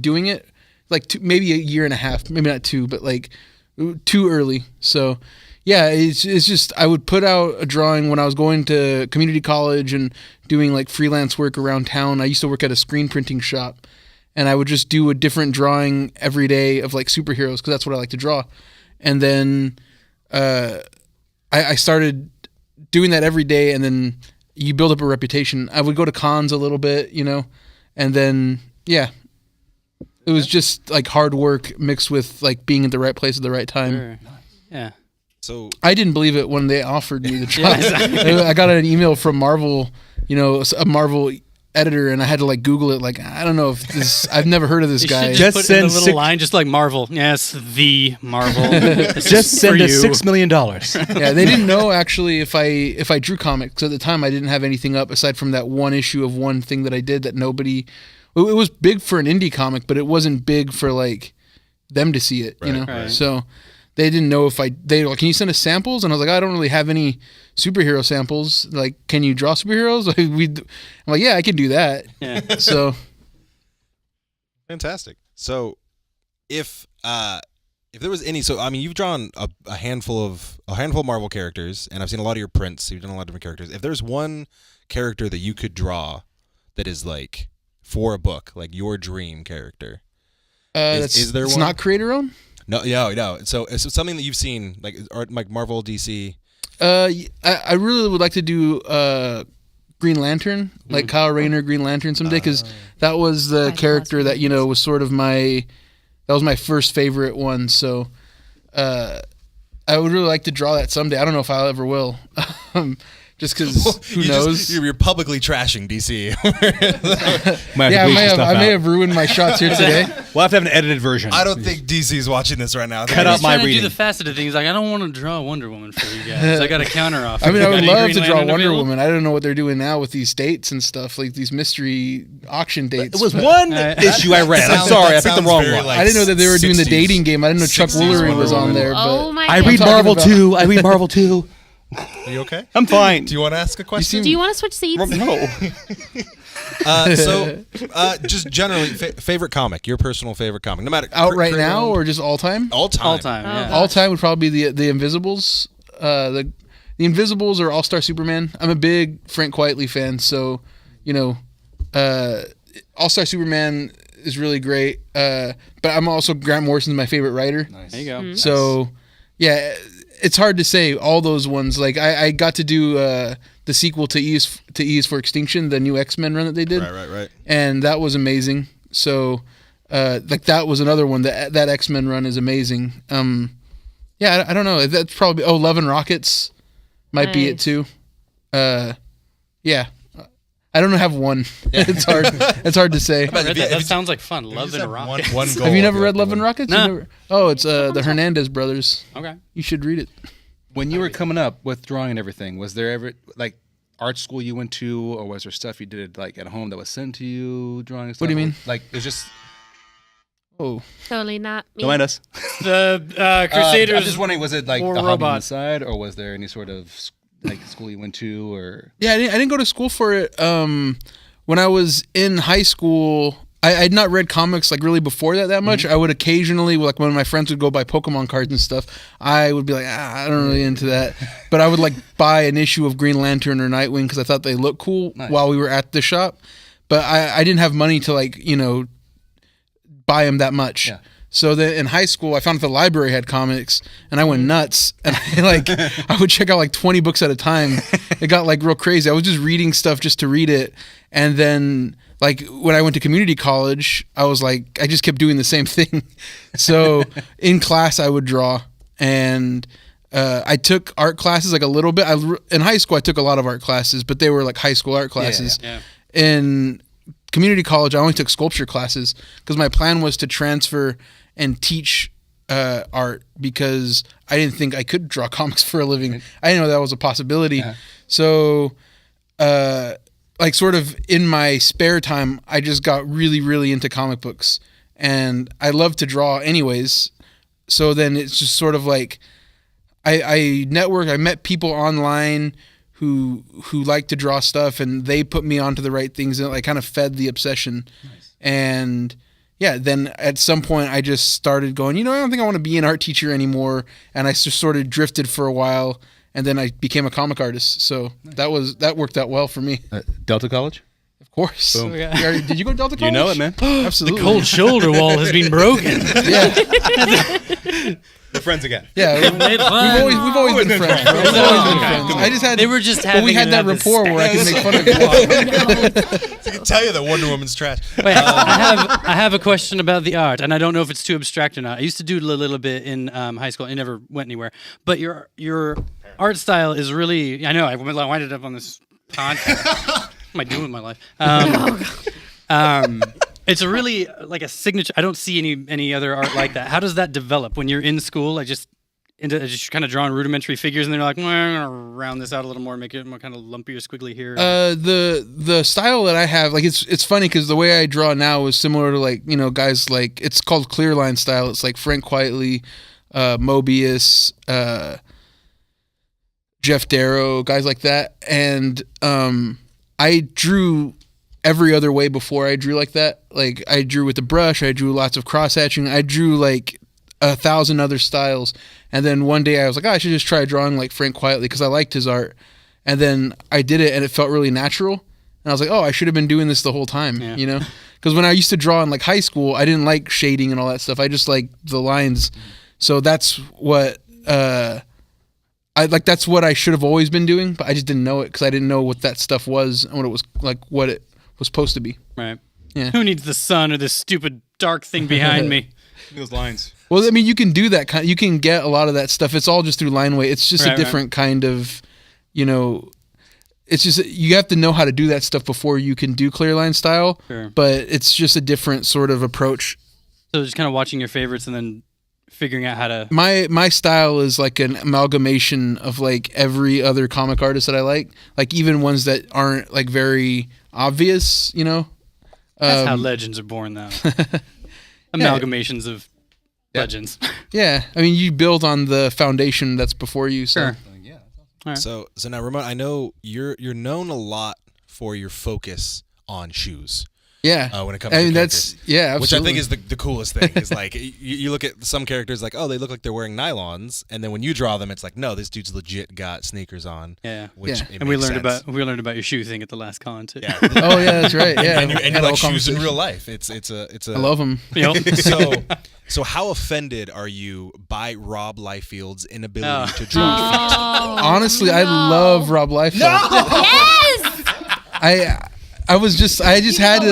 doing it, like maybe a year and a half, maybe not 2, but like too early. So yeah, it's just, I would put out a drawing when I was going to community college and doing like freelance work around town. I used to work at a screen printing shop, and I would just do a different drawing every day of like superheroes, because that's what I like to draw. And then I started doing that every day, and then you build up a reputation. I would go to cons a little bit, and then yeah. It was just like hard work mixed with like being at the right place at the right time. Sure. Yeah. So I didn't believe it when they offered me the job. I got an email from Marvel, a Marvel editor, and I had to like Google it. Like, I don't know if this, I've never heard of this You guy. should Just just put in send the little line, just like Marvel. Yes, the Marvel. Just send us you. $6 million. Yeah, they didn't know actually if I drew comics. At the time, I didn't have anything up aside from that one issue of one thing that I did that nobody. It was big for an indie comic, but it wasn't big for like them to see it, Right. So they didn't know if they were like, can you send us samples? And I was like, I don't really have any superhero samples. Like, can you draw superheroes? I'm like, yeah, I can do that. Yeah. So fantastic. So if there was any, so I mean, you've drawn a handful of Marvel characters, and I've seen a lot of your prints. You've done a lot of different characters. If there's one character that you could draw that is like for a book, like your dream character, is there it's one? not creator owned? No. So it's something that you've seen, like Marvel, DC. I really would like to do Green Lantern, like Kyle Rayner Green Lantern someday, because that was the character that was sort of my first favorite one. So I would really like to draw that someday. I don't know if I ever will. Just because who knows? You're publicly trashing DC. I may have ruined my shots here today. We'll have to have an edited version. I don't think DC's watching this right now. Cut He's out my trying to reading. do the faceted thing. He's like, I don't want to draw Wonder Woman for you guys. I got a counter offer. I mean, I would Got any love Green to draw Lantern Wonder available? Woman. I don't know what they're doing now with these dates and stuff, like these mystery auction dates. It was one issue I read. I'm sorry, I picked the wrong one. I didn't know that they were doing the 60s, dating game. I didn't know Chuck 60s Woolery Wonder was on Woman. there. Oh But my I God. read talking Marvel about- too. I read Marvel too. Are you okay? I'm fine. Do you want to ask a question? Do you want to switch seats? No. Just generally, favorite comic, your personal favorite comic, no matter out right now or just all time? all time. All time. Oh, Yeah. God. All time would probably be the Invisibles. The Invisibles or All Star Superman. I'm a big Frank Quitely fan, so All Star Superman is really great. But I'm also Grant Morrison's my favorite writer. There you go. So yeah, it's hard to say all those ones. Like I got to do the sequel to E's for Extinction, the new X-Men run that they did. Right. And that was amazing. So like that was another one that X-Men run is amazing. Yeah, I don't know. That's probably Love and Rockets might be it Nice. too. Yeah. I don't have one. It's hard. It's hard to say. I read If you- that. if That you- sounds like fun. Love and rock. One goal. Have you never I feel read like Love and one. Rockets? No. You never? Oh, it's the Hernandez brothers. Okay. You should read it. When you were coming up with drawing and everything, was there ever like art school you went to, or was there stuff you did like at home that was sent to you, drawing and stuff? What do you mean? Like it's just Oh, Totally not me. don't mind us. The Crusaders. I'm just wondering, was it like or the hobby on the robot. side, or was there any sort of like school you went to, or yeah. I didn't go to school for it. When I was in high school, I had not read comics like really before that much. I would occasionally, like when my friends would go buy Pokemon cards and stuff, I would be like, I don't really into that. But I would like buy an issue of Green Lantern or Nightwing because I thought they looked cool while we were at the shop. But I didn't have money to like buy them that much. Yeah. So then in high school, I found the library had comics, and I went nuts. And I would check out like 20 books at a time. It got like real crazy. I was just reading stuff just to read it. And then like when I went to community college, I was like, I just kept doing the same thing. So in class, I would draw, and I took art classes like a little bit. In high school, I took a lot of art classes, but they were like high school art classes. Yeah. In community college, I only took sculpture classes because my plan was to transfer and teach art because I didn't think I could draw comics for a living. I didn't know that was a possibility. Yeah. So, like sort of in my spare time, I just got really, really into comic books, and I love to draw anyways. So then it's just sort of like I networked. I met people online who like to draw stuff, and they put me onto the right things, and it like kind of fed the obsession. Nice. And yeah, then at some point I just started going, I don't think I want to be an art teacher anymore. And I just sort of drifted for a while, and then I became a comic artist. So nice. that worked out well for me. Delta College? Of course. Boom. Did you go to Delta College? You know it, man. Absolutely. The cold shoulder wall has been broken. Yeah. We're friends again. Yeah, we've always been friends. Bro. We've always been friends. They were just having. But we had that rapport where I could make fun of you. I can tell you that Wonder Woman's trash. Wait, I have a question about the art, and I don't know if it's too abstract or not. I used to do a little bit in high school. It never went anywhere. But your art style is really. I know. I winded up on this podcast. What am I doing with my life? It's a really like a signature. I don't see any other art like that. How does that develop when you're in school? Just kind of drawing rudimentary figures, and they're like, well, I'm gonna round this out a little more, make it more kind of lumpy or squiggly here. The style that I have, like it's funny because the way I draw now is similar to like guys like it's called clear line style. It's like Frank Quietly, Mobius, Jeff Darrow, guys like that, and I drew every other way before I drew like that. Like I drew with the brush, I drew lots of cross hatching, I drew like 1,000 other styles, and then one day I was like, I should just try drawing like Frank Quietly because I liked his art, and then I did it and it felt really natural, and I was like, I should have been doing this the whole time, because when I used to draw in like high school, I didn't like shading and all that stuff. I just like the lines, so that's what that's what I should have always been doing, but I just didn't know it because I didn't know what that stuff was and what it was like, what it was supposed to be. Right. Yeah. Who needs the sun or this stupid dark thing behind me? Those lines. Well, I mean, you can do that kind. You can get a lot of that stuff. It's all just through line weight. It's just a different kind of, it's just you have to know how to do that stuff before you can do clear line style. Sure. But it's just a different sort of approach. So just kind of watching your favorites and then figuring out how to. My style is like an amalgamation of like every other comic artist that I like even ones that aren't like very obvious, That's how legends are born, though. Amalgamations of legends. Yeah, I mean, you build on the foundation that's before you. So. Sure. Yeah. Right. So now, Ramon, I know you're known a lot for your focus on shoes. Yeah. When it comes to characters. Absolutely. Which I think is the coolest thing. Is like you look at some characters like, they look like they're wearing nylons, and then when you draw them, it's like, no, this dude's legit got sneakers on. Yeah. And we learned about your shoe thing at the last con too. Yeah. Oh yeah, that's right. Yeah. and you like shoes in real life. It's a. I love them. Yep. So how offended are you by Rob Liefeld's inability to draw feet? Honestly, I love Rob Liefeld. Yes. I just had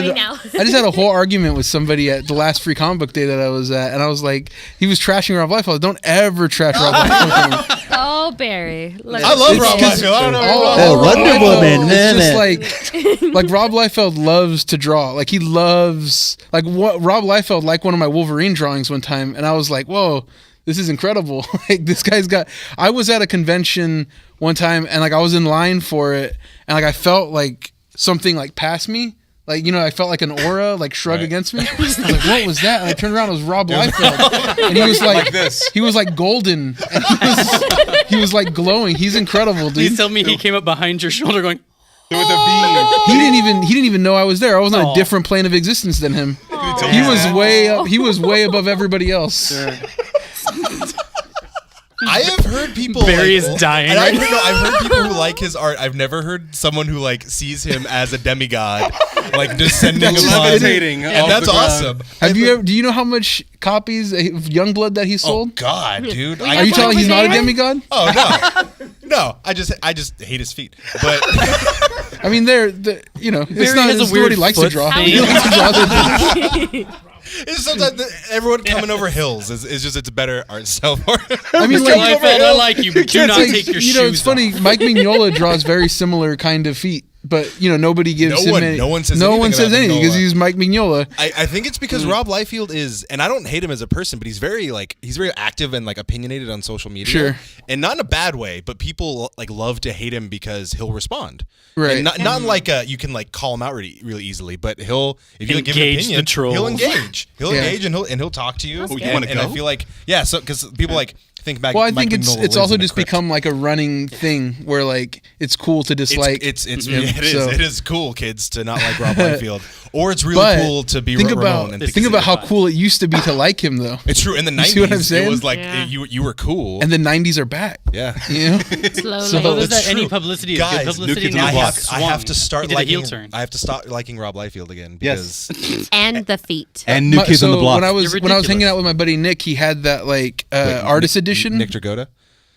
a whole argument with somebody at the last free comic book day that I was at, and I was like, he was trashing Rob Liefeld. Don't ever trash Rob Liefeld. Oh, Barry. I love Rob Liefeld. I don't know. Wonder Woman. It's just like Rob Liefeld loves to draw. Like he loves Rob Liefeld liked one of my Wolverine drawings one time, and I was like, whoa. This is incredible. Like this guy's got. I was at a convention one time, and like I was in line for it, and like I felt like something like passed me. Like, I felt like an aura like shrug against me. I was like, what was that? And I turned around, it was Rob Liefeld. And he was like this. He was like golden. And he was like glowing. He's incredible, dude. Please tell me he came up behind your shoulder going, with a beam. He didn't even know I was there. I was on a different plane of existence than him. He was way up. He was way above everybody else. Sure. I have heard people. Barry is dying And right I've heard people who like his art. I've never heard someone who like sees him as a demigod, like descending That's upon. levitating And off that's the ground. awesome. Have you ever? Do you know how much copies of Youngblood that he Oh sold? God, dude! We Are have you telling one he's not a there? demigod? Oh no. I just hate his feet. But I mean, you know, it's Barry not has a it's what weird he likes to foot draw. thing. He likes to draw the- it's sometimes everyone coming over hills is just it's better art style. I mean, I like, felt I like you, but do not like, take your you know, shoes it's funny. off. Mike Mignola draws very similar kind of feet, but you know, nobody gives No him. one- no one says no anything one says about anything because Mignola. he's Mike Mignola. I think it's because Rob Liefeld is, and I don't hate him as a person, but he's very active and like opinionated on social media. Sure. And not in a bad way, but people like love to hate him because he'll respond. Right. And not like you can like call him out really easily, but if you like, give him an Engage the opinion, trolls. he'll engage. He'll Yeah. engage and he'll talk to you. That's And, good. You wanna and I go? feel like so because people like think back. Well, I Mike think it's Mignola lives also in a just crypt. become like a running thing where like it's cool to dislike. It's him, it so- is cool, kids, to not like Rob Liefeld, or it's really But cool to be think Ramon. about and think about how cool it used to be to like him though. It's true. In the You see what I'm 90s, saying? it was like Yeah. you were cool. And the '90s are back. yeah. You know, Slowly. So- Although That's that any true. publicity is Guys, good publicity, New Kids on now the I Block. he's have to swung. start He did a liking. heel turn. I have to start liking Rob Liefeld again Yes. because and the feet. And New Kids on the Block. when I was You're when I was hanging ridiculous. out with my buddy Nick, he had that like artist edition. Nick Dragotta.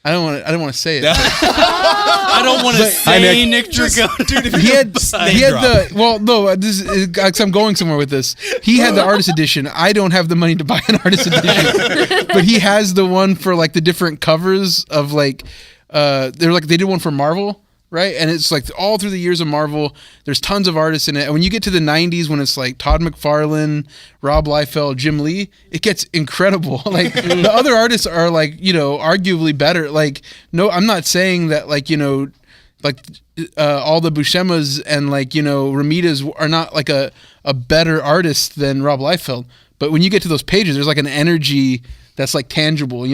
I don't want to say it. I don't want to Hi, say Nick. Nick Dragotta. Dude, if He you had name he had drop. the well no this is 'cause I'm going somewhere with this. He had the artist edition. I don't have the money to buy an artist edition, but he has the one for like the different covers of like they're like they did one for Marvel. Right, and it's like all through the years of Marvel, there's tons of artists in it. And when you get to the '90s, when it's like Todd McFarlane, Rob Liefeld, Jim Lee, it gets incredible. Like the other artists are like arguably better. Like no, I'm not saying that like like all the Buscema's and like Ramitas are not like a better artist than Rob Liefeld. But when you get to those pages, there's like an energy that's like tangible,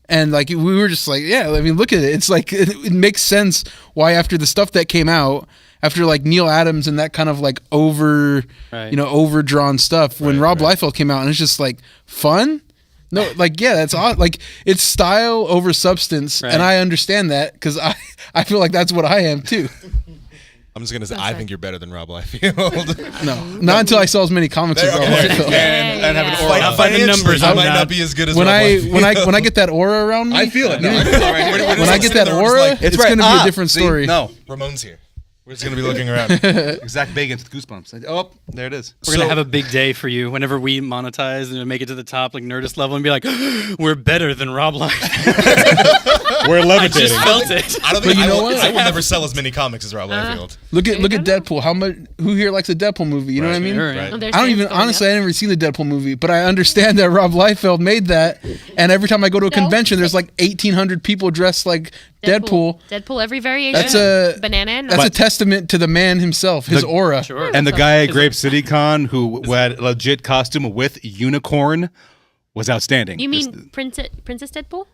And like we were just like, yeah, I mean, look at it. It's like it makes sense why after the stuff that came out, after like Neil Adams and that kind of like overdrawn stuff, when Rob Liefeld came out, and it's just like fun. No, like yeah, that's odd. Like it's style over substance, and I understand that because I feel like that's what I am too. I'm just gonna say I think you're better than Rob Liefeld. No, not until I sell as many comics as Rob Liefeld. And have an Yeah. aura. Not by the numbers I on might that. not be as good as When Rob I Liefeld. when I get that aura around me, I feel it. No, I feel it right here. when I get that We're just aura, like, it's going to be a different See? story. No. Ramon's here. We're just gonna be looking around. Zach Bagans with goosebumps. Oh, there it is. We're gonna have a big day for you whenever we monetize and make it to the top, like Nerdist level, and be like, "We're better than Rob Liefeld." We're I levitating. just felt it. I don't But think you know what? I will never sell as many comics as Rob Liefeld. Look at Deadpool. How much? Who here likes a Deadpool movie? You know what I mean? Sure, Right. Oh, there's I don't fans even going honestly. up. I never seen the Deadpool movie, but I understand that Rob Liefeld made that. And every time I go to a convention, there's like 1,800 people dressed like Deadpool. Deadpool, every variation. That's a banana and That's a testament to the man himself, his aura. Sure. And the guy at Grape City Con who had a legit costume with unicorn was outstanding. You mean Princess Deadpool?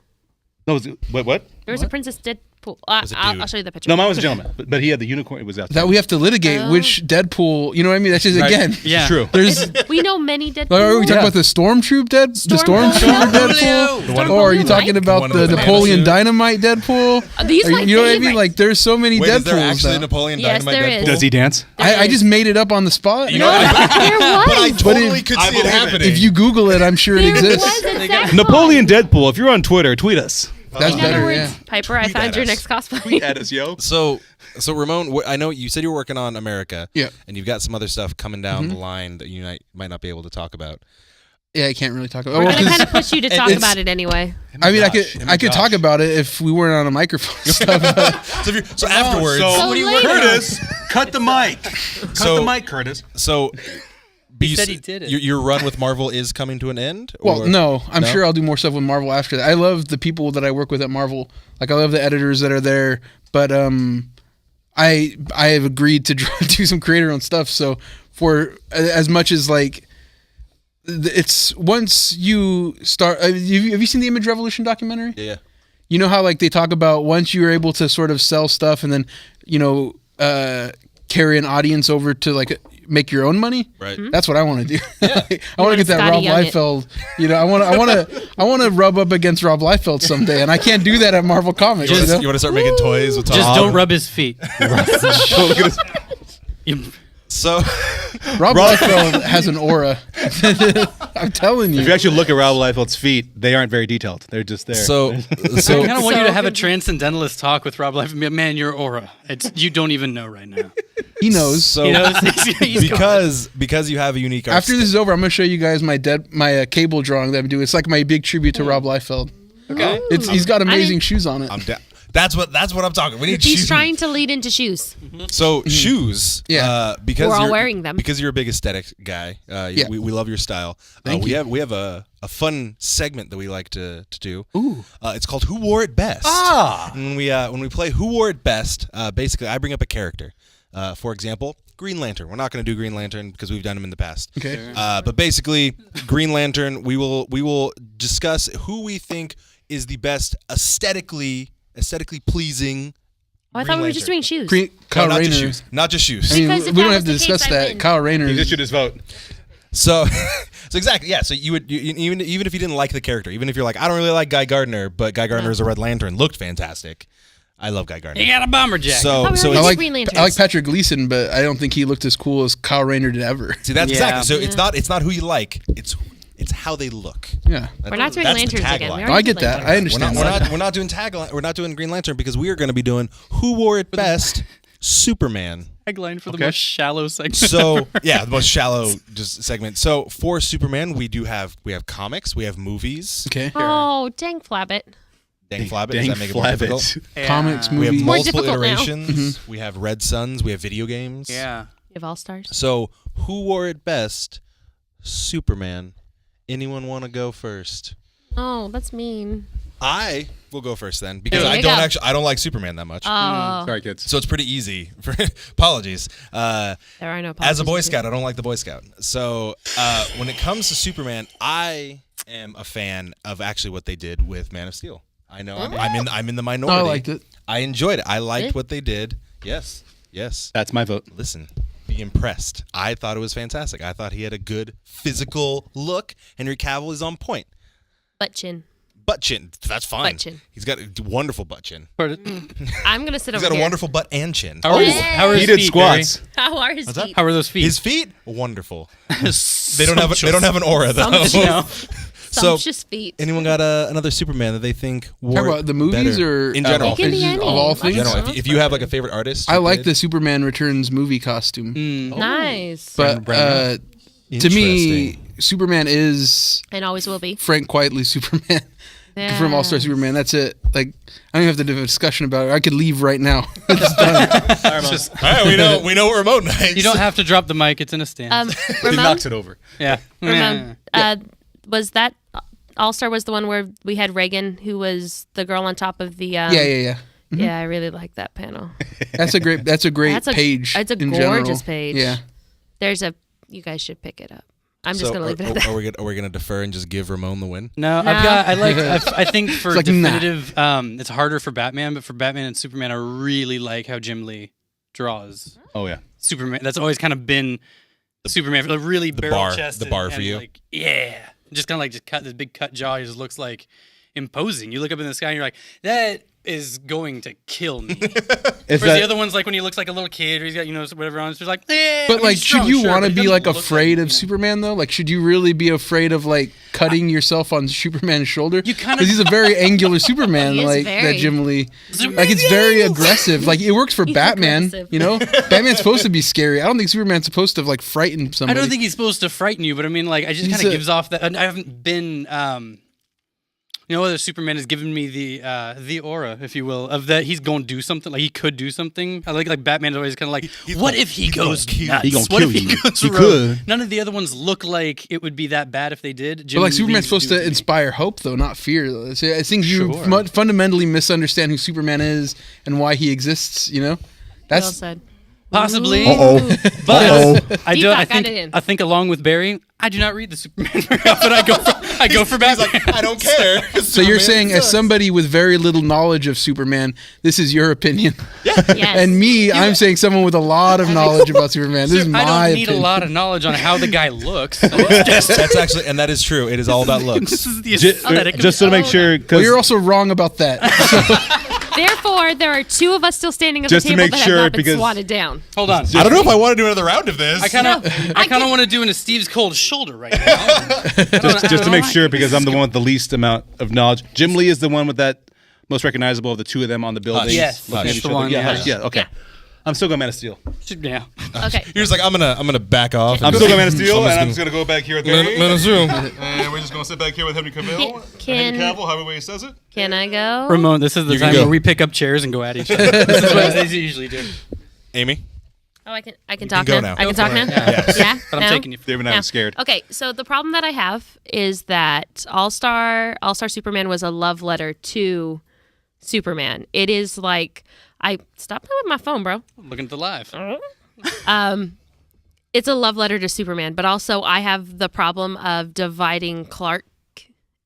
No, what? There was a Princess Deadpool. was a I'll dude. show you the picture. No, mine was a gentleman, but he had the unicorn. It was outstanding. That we have to litigate which Deadpool. You know what I mean? That's just again. Yeah. It's true. There's. We know many Deadpool. Are we talking Yeah. about the Stormtrooper Stormtrooper Deadpool? The one Or are you with talking the about one the with the Napoleon banana Dynamite Deadpool? These Are my you know what I mean? favorite. Like, there's so many Wait, is there Deadpools actually now. Napoleon Yes, Dynamite there Deadpool? is. Does he dance? I just made it up on the spot. You No, know, there was. but I totally if- could I see it believe it. happening. If you Google it, I'm sure it There exists. was a exact Napoleon Deadpool. If you're on Twitter, tweet us. That's In better. other Yeah. words, Piper, I Tweet found at your us. next cosplay. At us, yo. So Ramon, I know you said you were working on America. Yeah. And you've got some other stuff coming down the line that you might not be able to talk about. Yeah, I can't really talk about. We're Well, gonna 'cause- kind of push you to talk it's- about it anyway. I mean, Josh, him I and could talk Josh. about it if we weren't on a microphone. and stuff. So afterwards, So what do you later. Curtis, cut the mic. Cut So- the mic, Curtis. so He said he did it. Your run with Marvel is coming to an end. Well, or- no, I'm No? sure I'll do more stuff with Marvel after that. I love the people that I work with at Marvel. Like I love the editors that are there, but I have agreed to do some creator-owned stuff. So for as much as like it's once you start, have you seen the Image Revolution documentary? Yeah. You know how like they talk about once you're able to sort of sell stuff and then carry an audience over to like make your own money. Right. That's what I want to do. I want to get that Scotty Rob Young it. Liefeld. You know, I want to rub up against Rob Liefeld someday, and I can't do that at Marvel Comics. You You know? want to start making toys with Tom? Just don't rub his feet. You- So, Rob Liefeld has an aura. I'm telling If you you. actually look at Rob Liefeld's feet, they aren't very detailed. They're just there. so, I kind of want you So to have a good. transcendentalist talk with Rob Liefeld. Man, your aura. You don't even know right now. He knows. so You know, he's because you have a unique art After this is over, I'm going to show you guys my cable drawing that I'm doing. It's like my big tribute to Rob Liefeld. okay. He's got amazing mean- shoes on it. I'm down. That's what I'm talking. We need He's shoes. trying to lead into shoes. So shoes, Yeah. because We're all you're wearing them. because you're a big aesthetic guy. Yeah. we love your style. Thank we you. have a fun segment that we like to do. Ooh, it's called Who Wore It Best. And when we play Who Wore It Best, basically I bring up a character. For example, Green Lantern. We're not going to do Green Lantern because we've done him in the past. Okay. But basically, Green Lantern. We will discuss who we think is the best aesthetically pleasing. Oh, I Green thought we were just Lantern. doing shoes. Green, No, Kyle not Rayner. just shoes. Not just shoes. I mean, Because if we don't that have was to the discuss case, I that. win. Kyle Rayner. he just should just vote. So exactly, yeah. So you would even if you didn't like the character, even if you're like, I don't really like Guy Gardner, but Guy Gardner as a Red Lantern looked fantastic. I love Guy Gardner. He got a bomber jacket. So we so already it's, did Green Lanterns. I like Patrick Gleason, but I don't think he looked as cool as Kyle Rayner did ever. see that's Yeah. exactly. So it's not who you like. It's how they look. Yeah. We're not doing That's the lanterns again. tagline. We No, already I get did that. lanterns. I understand that. We're not doing tagline. We're not doing Green Lantern because we are going to be doing Who Wore It Best. Superman. Tagline for the most shallow segment. So yeah, the most shallow just segment. So for Superman, we have comics, we have movies. Okay. Oh, dang flabbit. Dang Flabbit, does Dang that make it more difficult? Yeah. Comics, We have movies. More multiple difficult now. iterations. We have Red Suns. We have video games. Yeah. You have all stars. So who wore it best? Superman. Anyone want to go first? Oh, that's mean. I will go first then because There I you don't go. I don't like Superman that much. Oh, Sorry, kids. So it's pretty easy. Apologies. there are no As a Boy apologies. Scout, I don't like the Boy Scout. So when it comes to Superman, I am a fan of actually what they did with Man of Steel. I know I'm in the minority. I liked it. I enjoyed it. I liked Really? what they did. Yes. That's my vote. Listen, be impressed. I thought it was fantastic. I thought he had a good physical look. Henry Cavill is on point. Butt chin. Butt chin, that's fine. Butt chin. He's got a wonderful butt chin. I'm gonna sit He's over got a here. wonderful butt and chin. How are, how are his He did feet, squats. How are his that? feet? How are those feet? His feet, wonderful. They don't have an aura though. No. So, Sumptuous feet. anyone got another Superman that they think wore Talk about the movies better? or in general? It can be Of any. all Lots things? In of general, stuff. if you have like a favorite artist, I who like did- the Superman Returns movie costume, Nice. but to me, Interesting. Superman is And always will be. Frank Quitely Superman Yeah. from All Star Superman. That's it. Like I don't even have to have a discussion about it. I could leave right now. It's done. Just, All right, we know what remote nights. you don't have to drop the mic. It's in a stand. He Ramon, knocks it over. yeah. Ramon, was that All Star was the one where we had Reagan, who was the girl on top of the. Yeah. Yeah, I really like that panel. That's a great. That's a great That's a- page. it's a in gorgeous general. page. Yeah. You guys should pick it up. I'm just So gonna leave it at that. are we gonna defer and just give Ramon the win? No, No. I think for It's like, nah. definitive, it's harder for Batman, but for Batman and Superman, I really like how Jim Lee draws Oh yeah. Superman. That's always kind of been Superman, like really the barrel bar- chested the bar for and, you. Like, yeah, just kind of like just cut this big cut jaw. He just looks like imposing. You look up in the sky and you're like, that is going to kill me. Is Whereas the that other ones, like when he looks like a little kid or he's got whatever on, it's just like, eh. But I mean, like, he's should strong, you sure, want but to he be doesn't like look afraid of you know. Superman though? Like, should you really be afraid of like cutting yourself on Superman's shoulder? You kinda- because he's a very angular Superman, He is like very. that Jim Lee. Superman Like it's very aggressive. Like it works for He's Batman. aggressive. You know, Batman's supposed to be scary. I don't think Superman's supposed to like frighten I somebody. don't think he's supposed to frighten you, but I mean, like, I just He's kind of a- gives off that. I haven't been, you know, whether Superman has given me the aura, if you will, of that he's going to do something. Like he could do something. I like Batman's always kind of like, what if he goes nuts? He gonna What kill if he you. goes He rogue? could. None of the other ones look like it would be that bad if they did. But Jim like Superman's Lee's supposed do to me. inspire hope, though, not fear. Though. So I think you Sure. fundamentally misunderstand who Superman is and why he exists. You know, Well that's said. Possibly. Uh-oh. But I Deep do. thought, got it in. I think along with Barry, I do not read the Superman very often. I go for Batman. He's like, I don't care. So you're saying, as somebody with very little knowledge of Superman, this is your opinion. Yes. And me, I'm saying someone with a lot of knowledge about Superman. This is my I don't need opinion. a lot of knowledge on how the guy looks. That's actually, and that is true. It is all about looks. This is the aesthetic. Just to make sure, Well, because you're also wrong about that. Therefore, there are two of us still standing at Just the to table make that sure, have not been because- swatted down. Hold on. I don't know if I want to do another round of this. I kind of want to do into Steve's cold shoulder right now. just to make sure, because I'm the one with the least amount of knowledge. Jim Lee is the one with that most recognizable of the two of them on the building. Yes, looking at that's each the other. one, Yeah, yeah. Hush, yeah. Okay. Yeah. I'm still going Man of Steel. Yeah. Okay. You're just like, I'm gonna back off. I'm still going Man of Steel, I'm and I'm just just going to go back here with Man Barry. of Steel. And we're just going to sit back here with Henry Cavill. Can- Henry Cavill, however he says it. Can I go? Ramon, this is the You can time go. where we pick up chairs and go at each other. This is what they usually do. Amy. Oh, I can can talk go now. now. I can talk now. Yes. Yeah. But I'm No? taking you. David and I Yeah. was scared. Okay, so the problem that I have is that All-Star Superman was a love letter to Superman. It is like stop playing with my phone, bro. I'm looking at the live. It's a love letter to Superman, but also I have the problem of dividing Clark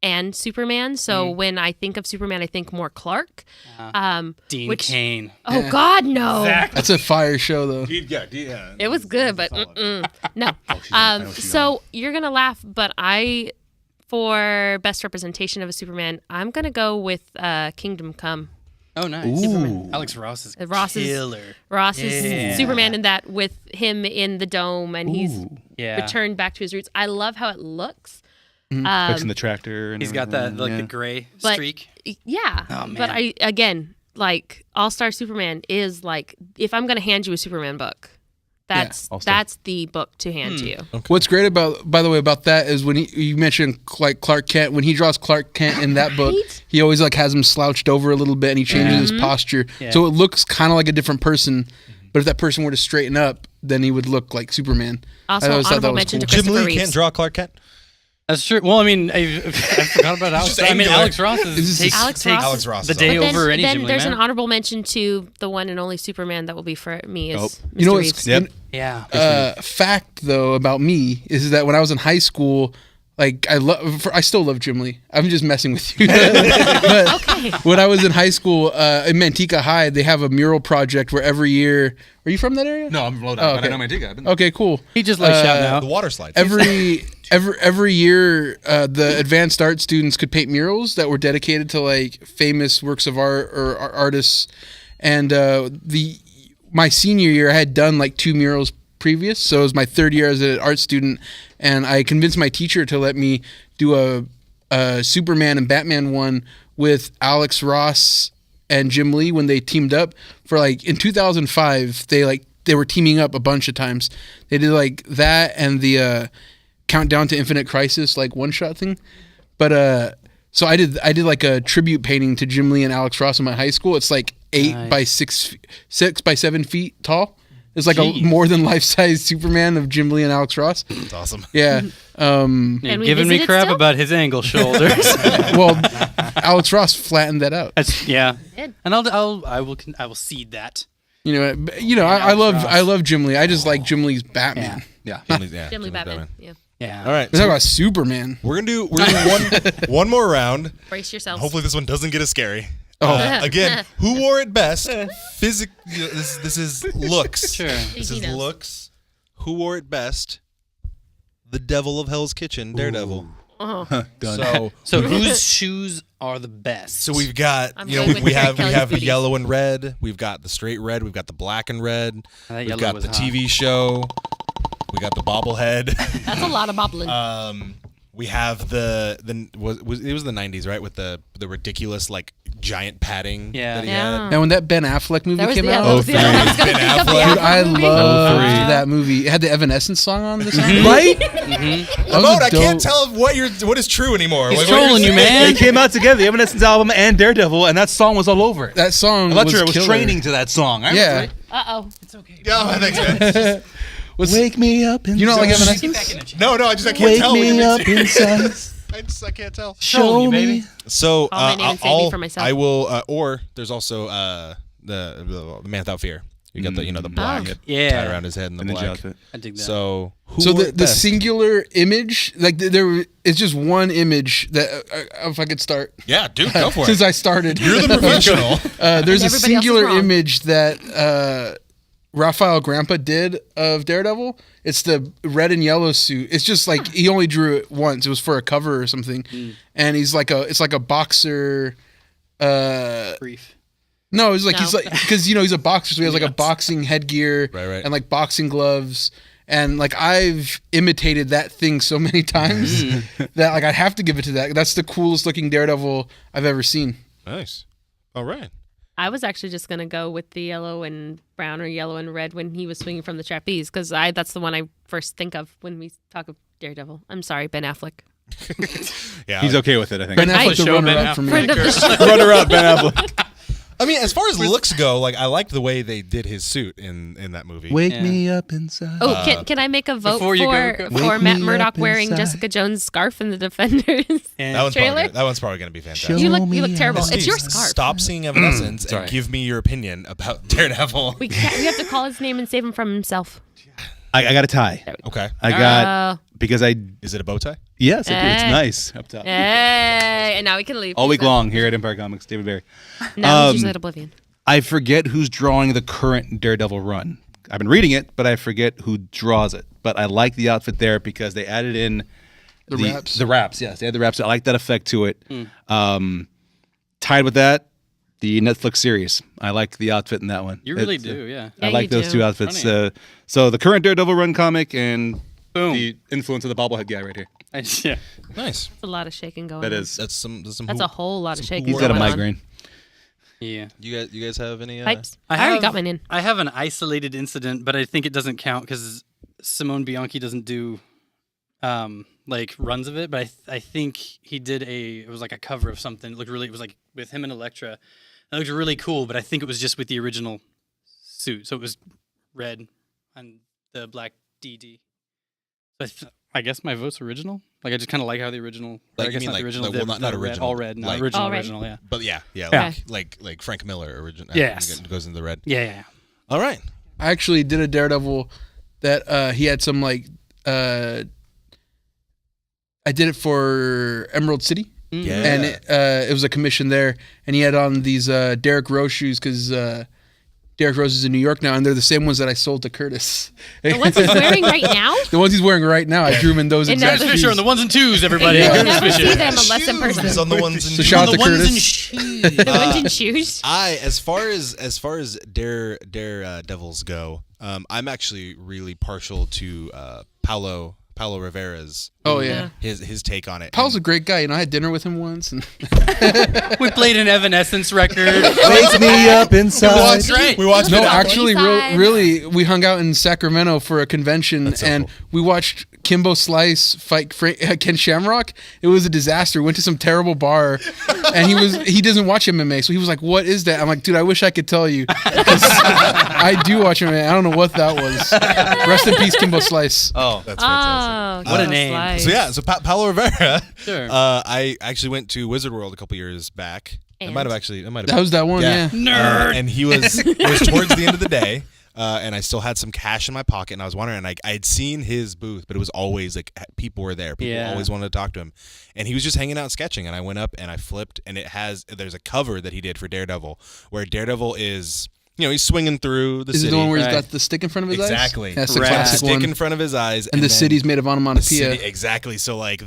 and Superman. So when I think of Superman, I think more Clark. Dean Which- Cain. Oh God, no! That's a fire show, though. Yeah. It was good, but no. So you're gonna laugh, but for best representation of a Superman, I'm gonna go with Kingdom Come. Oh, nice. Ooh. Alex Ross is Ross is- killer. Ross is Yeah. Superman in that with him in the dome, and he's Yeah. returned back to his roots. I love how it looks. Fixing the tractor. And He's got that the gray But- streak. Yeah, Oh, man. but All-Star Superman is like, if I'm gonna hand you a Superman book, that's All-Star. that's the book to hand to you. What's great by the way, about that is when you mentioned like Clark Kent, when he draws Clark Kent in that book, Right? he always like has him slouched over a little bit and he changes his posture. Yeah. So it looks kind of like a different person. But if that person were to straighten up, then he would look like Superman. Also, I always thought that honorable was mention cool. to Jim Christopher Lee Reeves. can't draw Clark Kent. That's true. Well, I mean, I forgot about Alex. just I mean, angular. Alex Ross takes Alex Ross. Alex Ross the is day But over any then Jim Lee there's man. an honorable mention to the one and only Superman that will be for me is Mr. You know what's Reeves. Yep. Yeah. fact though about me is that when I was in high school, like I still love Jim Lee. I'm just messing with you. But Okay. when I was in high school in Manteca High, they have a mural project where every year. Are you from that area? No, I'm low down, Oh, but I okay. know my Manteca. Okay, cool. He just likes shouting The out. water slide. Every year, the advanced art students could paint murals that were dedicated to like famous works of art or artists. And my senior year, I had done like 2 murals previous, so it was my 3rd year as an art student, and I convinced my teacher to let me do a Superman and Batman one with Alex Ross and Jim Lee when they teamed up for like in 2005. They were teaming up a bunch of times. They did like that and the Countdown to Infinite Crisis like one shot thing. But so I did like a tribute painting to Jim Lee and Alex Ross in my high school. It's like 8 by 6 by 7 feet tall. It's like a Jeez. more than life-size Superman of Jim Lee and Alex Ross. That's awesome. Yeah. You're And we giving me visited crap still? about his angle shoulders. Well, Alex Ross flattened that out. That's yeah. Did. And I will cede that. I love Jim Lee. I just like Jim Lee's Batman. Yeah. Jim Lee Batman. Yeah. Yeah. All right. We're talking about Superman. We're gonna do one more round. Brace yourselves. Hopefully this one doesn't get as scary. Oh. Again, who wore it best? This is looks. Sure. This He is knows. looks. Who wore it best? The Devil of Hell's Kitchen, Daredevil. Done. So whose shoes are the best? So we've got I'm we going with have Kelly's booties. yellow and red. We've got the straight red. We've got the black and red. That We've yellow got was the hot. TV show. We got the bobblehead. That's a lot of bobbling. We have it was the 90s, right? With the ridiculous like giant padding Yeah. that he Yeah. had. And when that Ben Affleck movie that was came the out, that was the- that was gonna Ben think of the Affleck. dude, I Affleck movie. loved Yeah. that movie. It had the Evanescence song on this right? Ramon, I can't tell what is true anymore. He's What you're trolling you, saying. man. They came out together, the Evanescence album and Daredevil, and that song was all over it. That song Electra was was killer. training to that song. I Yeah. remember it. Uh-oh. Yeah, thanks, man. Wake me up inside. You don't like Evanescence? No, I can't Wake tell. when me you're up mixing. inside. I can't tell. Trolling you, baby. So Call my name and save me I'll- for myself. I will. Or there's also the Man Without Fear. You got the black Yeah. tied around his head and the Ninja black. outfit. I dig that. So who So wore the it best? singular image, like there is just one image that if I could start. Yeah, dude, go for Since it. I started, You're the professional. there's everybody a else is singular wrong. image that Raphael Grandpa did of Daredevil. It's the red and yellow suit. It's just like he only drew it once. It was for a cover or something, and it's like a boxer. Brief. No, it's like No. he's like because he's a boxer, so he has like a boxing headgear Right. and like boxing gloves. And like I've imitated that thing so many times that like I'd have to give it to that. That's the coolest looking Daredevil I've ever seen. Nice. All right. I was actually just gonna go with the yellow and brown or yellow and red when he was swinging from the trapeze because that's the one I first think of when we talk of Daredevil. I'm sorry, Ben Affleck. Yeah. He's okay with it, I think. Ben I- Affleck's the Show Ben runner up for me. Friend of the show. Runner up, Ben Affleck. I mean, as far as looks go, like I liked the way they did his suit in that movie. Wake Yeah. me up inside. Oh, can I make a vote Before you go, for Wake Matt me Murdock up wearing inside. Jessica Jones' scarf in the Defenders? And That one's trailer? probably gonna be fantastic. Show you look me terrible. how- It's your Steve, scarf. Stop seeing Evanescence and Sorry. give me your opinion about Daredevil. We have to call his name and save him from himself. I got a tie. Okay. I got because I Is it a bow tie? yes, it's Eh. nice up top. Hey, and now we can leave. All week long here at Empire Comics, David Barry. No, he's usually at Oblivion. I forget who's drawing the current Daredevil run. I've been reading it, but I forget who draws it. But I like the outfit there because they added in The wraps. The wraps, yes, they had the wraps. I like that effect to it. Tied with that, the Netflix series. I like the outfit in that one. you really It's, do, yeah. Yeah, I like you those do. two outfits. Funny. So the current Daredevil run comic and Boom. the influence of the bobblehead guy right here. Yeah. Nice. That's a lot of shaking going That on. is. That's some. That's a whole lot of shaking He's got a going on. migraine. Yeah. You guys have any? Pipes? I already got mine in. I have an isolated incident, but I think it doesn't count because Simone Bianchi doesn't do like runs of it. But I think he did it was like a cover of something. It was like with him and Elektra. It looked really cool, but I think it was just with the original suit. So it was red and the black DD. So I guess my vote's original. Like I just kind of like how the original. Like, I guess you mean not like- the original. like, well, the not red, original, all red, not like- original. All red. Original, yeah. But yeah, Yeah. like Frank Miller original. Yes. Goes into the red. Yeah. All right. I actually did a Daredevil that he had some like I did it for Emerald City. Yeah. And it was a commission there, and he had on these Derek Rose shoes because Derek Rose is in New York now, and they're the same ones that I sold to Curtis. The ones he's wearing right now? The ones he's wearing right now, I drew him in those And exact those are Fisher on shoes. the ones and twos, everybody. You'll Curtis never Fisher. see them unless in person. Shoes on the ones and So shout out to the ones Curtis. and shoes. The ones in shoes. as far as Daredevils go, I'm actually really partial to Paulo Rivera's. Oh yeah, His take on it. Paul's a great guy. I had dinner with him once, and We played an Evanescence record. Wake me up inside. That's right. We watched no, it. actually, Bayside. really, we hung out in Sacramento for a convention, so and cool. we watched Kimbo Slice fight Ken Shamrock. It was a disaster. We went to some terrible bar, and he doesn't watch MMA, so he was like, "What is that?" I'm like, "Dude, I wish I could tell you, 'cause I do watch MMA. I don't know what that was." Rest in peace, Kimbo Slice. Oh, That's fantastic. Oh, What a so name. slice. So yeah, so Paulo Rivera. Sure. I actually went to Wizard World a couple years back. I And? might have. That was that one, yeah. Nerd. And it was towards the end of the day, and I still had some cash in my pocket, and I was wondering, like, I had seen his booth, but it was always like people were there. People Yeah. always wanted to talk to him, and he was just hanging out sketching. And I went up and I flipped, and there's a cover that he did for Daredevil, where Daredevil is, he's swinging through the Is city. it the one where he's Right. got the stick in front of his eyes? Exactly. That's the Right. classic stick one. in front of his eyes, And the then city's made of the onomatopoeia. city, exactly. So like Oh,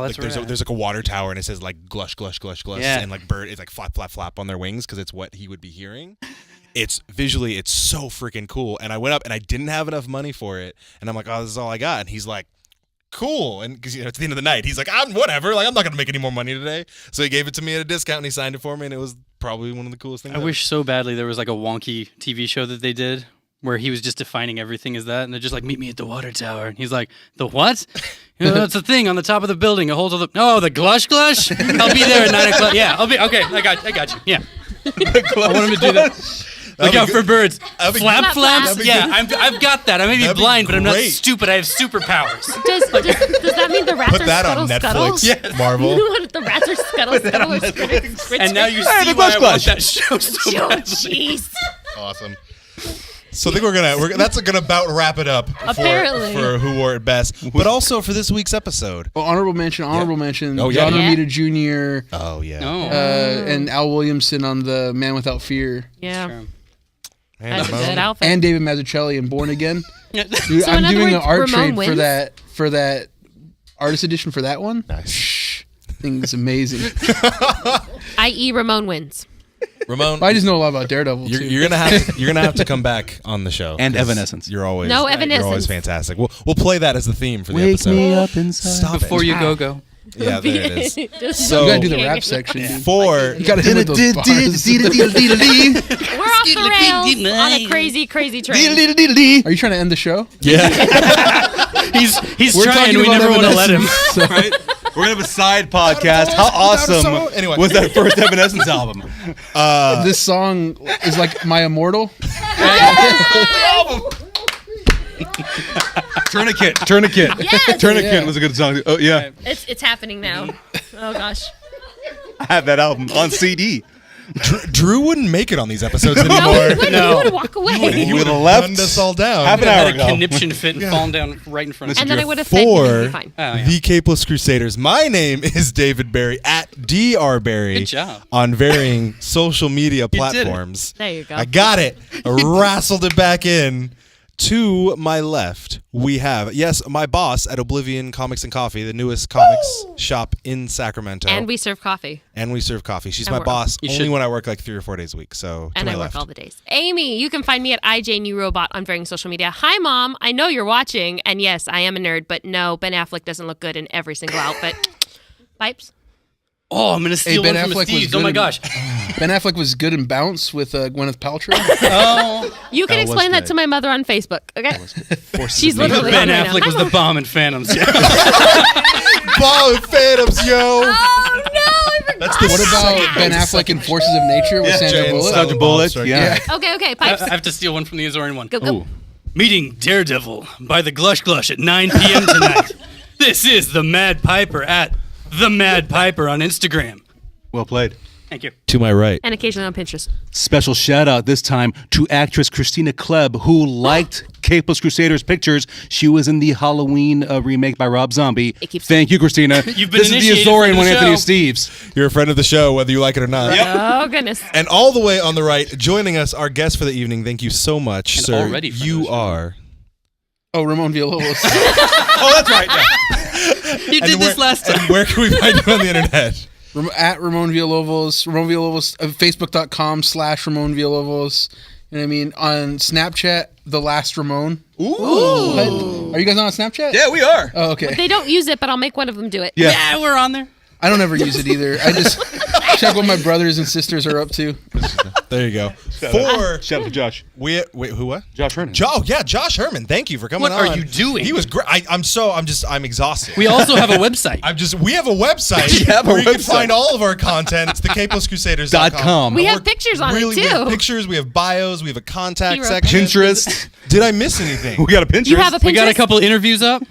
that's right. there's like a water tower, and it says like glush glush glush glush, Yeah. and like bird, it's like flap flap flap on their wings because it's what he would be hearing. It's visually, it's so freaking cool. And I went up and I didn't have enough money for it, and I'm like, oh, this is all I got. And he's like, cool. And because it's the end of the night, he's like, whatever. Like I'm not gonna make any more money today. So he gave it to me at a discount, and he signed it for me, and it was probably one of the coolest things. I wish so badly there was like a wonky TV show that they did where he was just defining everything as that, and they're just like, meet me at the water tower. And he's like, the what? That's the thing on the top of the building. It holds all the the glush glush. I'll be there at 9 o'clock. Yeah, I'll be okay. I got you. Yeah, I want him to do that. Look out for birds. That'd be Flap good. flaps. That'd be Yeah, I've got that. I may be That'd be blind, but I'm not great. stupid. I have superpowers. Does that mean the rats Put are that scuttle on scuttle? Netflix, Yes. Marvel. The rats are scuttle scuttle or scritch, And now you Hey, see the why Glush I want Glush. that show so Oh, badly. jeez. Awesome. So I think that's gonna about wrap it up. Apparently. for who wore it best, but also for this week's episode. Well, honorable mention. Oh, yeah. John Yeah. Romita Jr. Oh yeah. No. And Al Williamson on the Man Without Fear, Yeah. Sure. Man, That's a Ramon. good outfit. and David Mazzucchelli in Born Again. Dude, So I'm in other doing an words, art Ramon trade wins? for that artist edition for that one. Nice. Thing's amazing. I.e. Ramon wins. Ramon, I just know a lot about Daredevil too. you're gonna have to come back on the show. And 'cause Evanescence. You're always No You're always Evanescence. fantastic. We'll play that as the theme for the episode. up inside. Stop Before it. you go. Yeah, there it is. Just So- you gotta do the rap section, dude. For You gotta hit with those bars. We're off the rails on a crazy, crazy train. Are you trying to end the show? yeah, He's We're trying. talking We about never want to let him. Evanescence, so- Right? We're gonna have a side podcast. How Without a awesome solo? Anyway. was that first Evanescence album? This song is like my immortal. Tourniquet. Yes! Tourniquet Yeah. was a good song. Oh yeah, It's happening now. Oh gosh. I have that album on CD. Drew wouldn't make it on these episodes No, he anymore. wouldn't. No. He would walk away. He would would have have left gunned us all down. half an I hour had a ago. conniption fit and fallen down right in front of And me. then I would have said he would be For fine. Oh, yeah. the Capeless Crusaders, my name is David Berry at drberry. Good job. On varying social media did it. platforms. There you go. I got it. I wrestled it back in. To my left, we have, yes, my boss at Oblivion Comics and Coffee, the newest comics shop in Sacramento. And we serve coffee. And we serve coffee. She's And my we're- boss You only should- when I work like 3 or 4 days a week. So to And my I work left. all the days. Amy, you can find me at IJNewRobot on varying social media. Hi, Mom. I know you're watching. And yes, I am a nerd, but no, Ben Affleck doesn't look good in every single outfit. Pipes? Oh, I'm gonna steal Ben one from Affleck was Steve's. Oh good my in- gosh. Ben Affleck was good in Bounce with Gwyneth Paltrow. Oh, You can That was explain that good. to my mother on Facebook, okay? She's literally Ben on right Affleck now. was the bomb in Phantoms. Ball of Phantoms, yo! Oh, no, I forgot. That's the What about second- Ben Affleck in Forces of Nature with Sandra Jane Bullock? Silent Sandra Bullock, Bob yeah. Strike Okay, I Pipes. have to steal one from the Azorian one. Go, go. Meeting Daredevil by the Glush Glush at 9 p.m. tonight. This is the Mad Piper at the Mad Piper on Instagram. Well played. Thank you. To my right. And occasionally on Pinterest. Special shout out this time to actress Christina Klebb, who liked Capeless Crusaders pictures. She was in the Halloween remake by Rob Zombie. It keeps- Thank you, Christina. You've been this is the initiated Azorian for the one, Anthony show. Steves. You're a friend of the show, whether you like it or not. Oh, goodness. And all the way on the right, joining us, our guest for the evening. Thank you so much, And sir. already friend of the You show. are. Oh, Ramon Villalobos. Oh, that's right. Yeah. You did this last time. And where can we find you on the internet? At Ramon Villalobos. Ramon Villalobos. Facebook.com/Ramon Villalobos. You know what I mean? On Snapchat, The Last Ramon. Ooh. What? Are you guys not on Snapchat? Yeah, we are. Oh, okay. They don't use it, but I'll make one of them do it. Yeah. Yeah, we're on there. I don't ever use it either. I just check what my brothers and sisters are up to. There you go. For Shout out to Josh. wait, who? What? Josh Herman. Josh Herman. Thank you for coming What on. are you doing? He was great. I'm exhausted. We also have a website. We have a website We have a where you can website. find all of our content. It's thecapelesscrusaders.com. .com. We have We're- pictures on it, We have too. pictures, we have bios, we have a contact Hero section. Pinterest. Did I miss anything? We got a Pinterest. You have a Pinterest? We got a couple interviews up.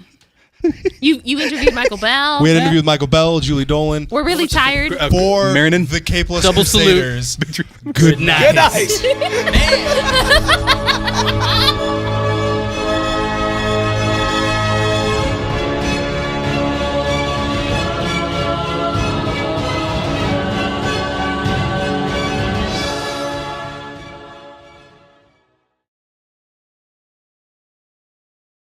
You interviewed Michael Bell. We had an interview with Michael Bell, Julie Dolan. We're really tired. For Marinan. the Capeless Double salute. Crusaders. Good night. Good night.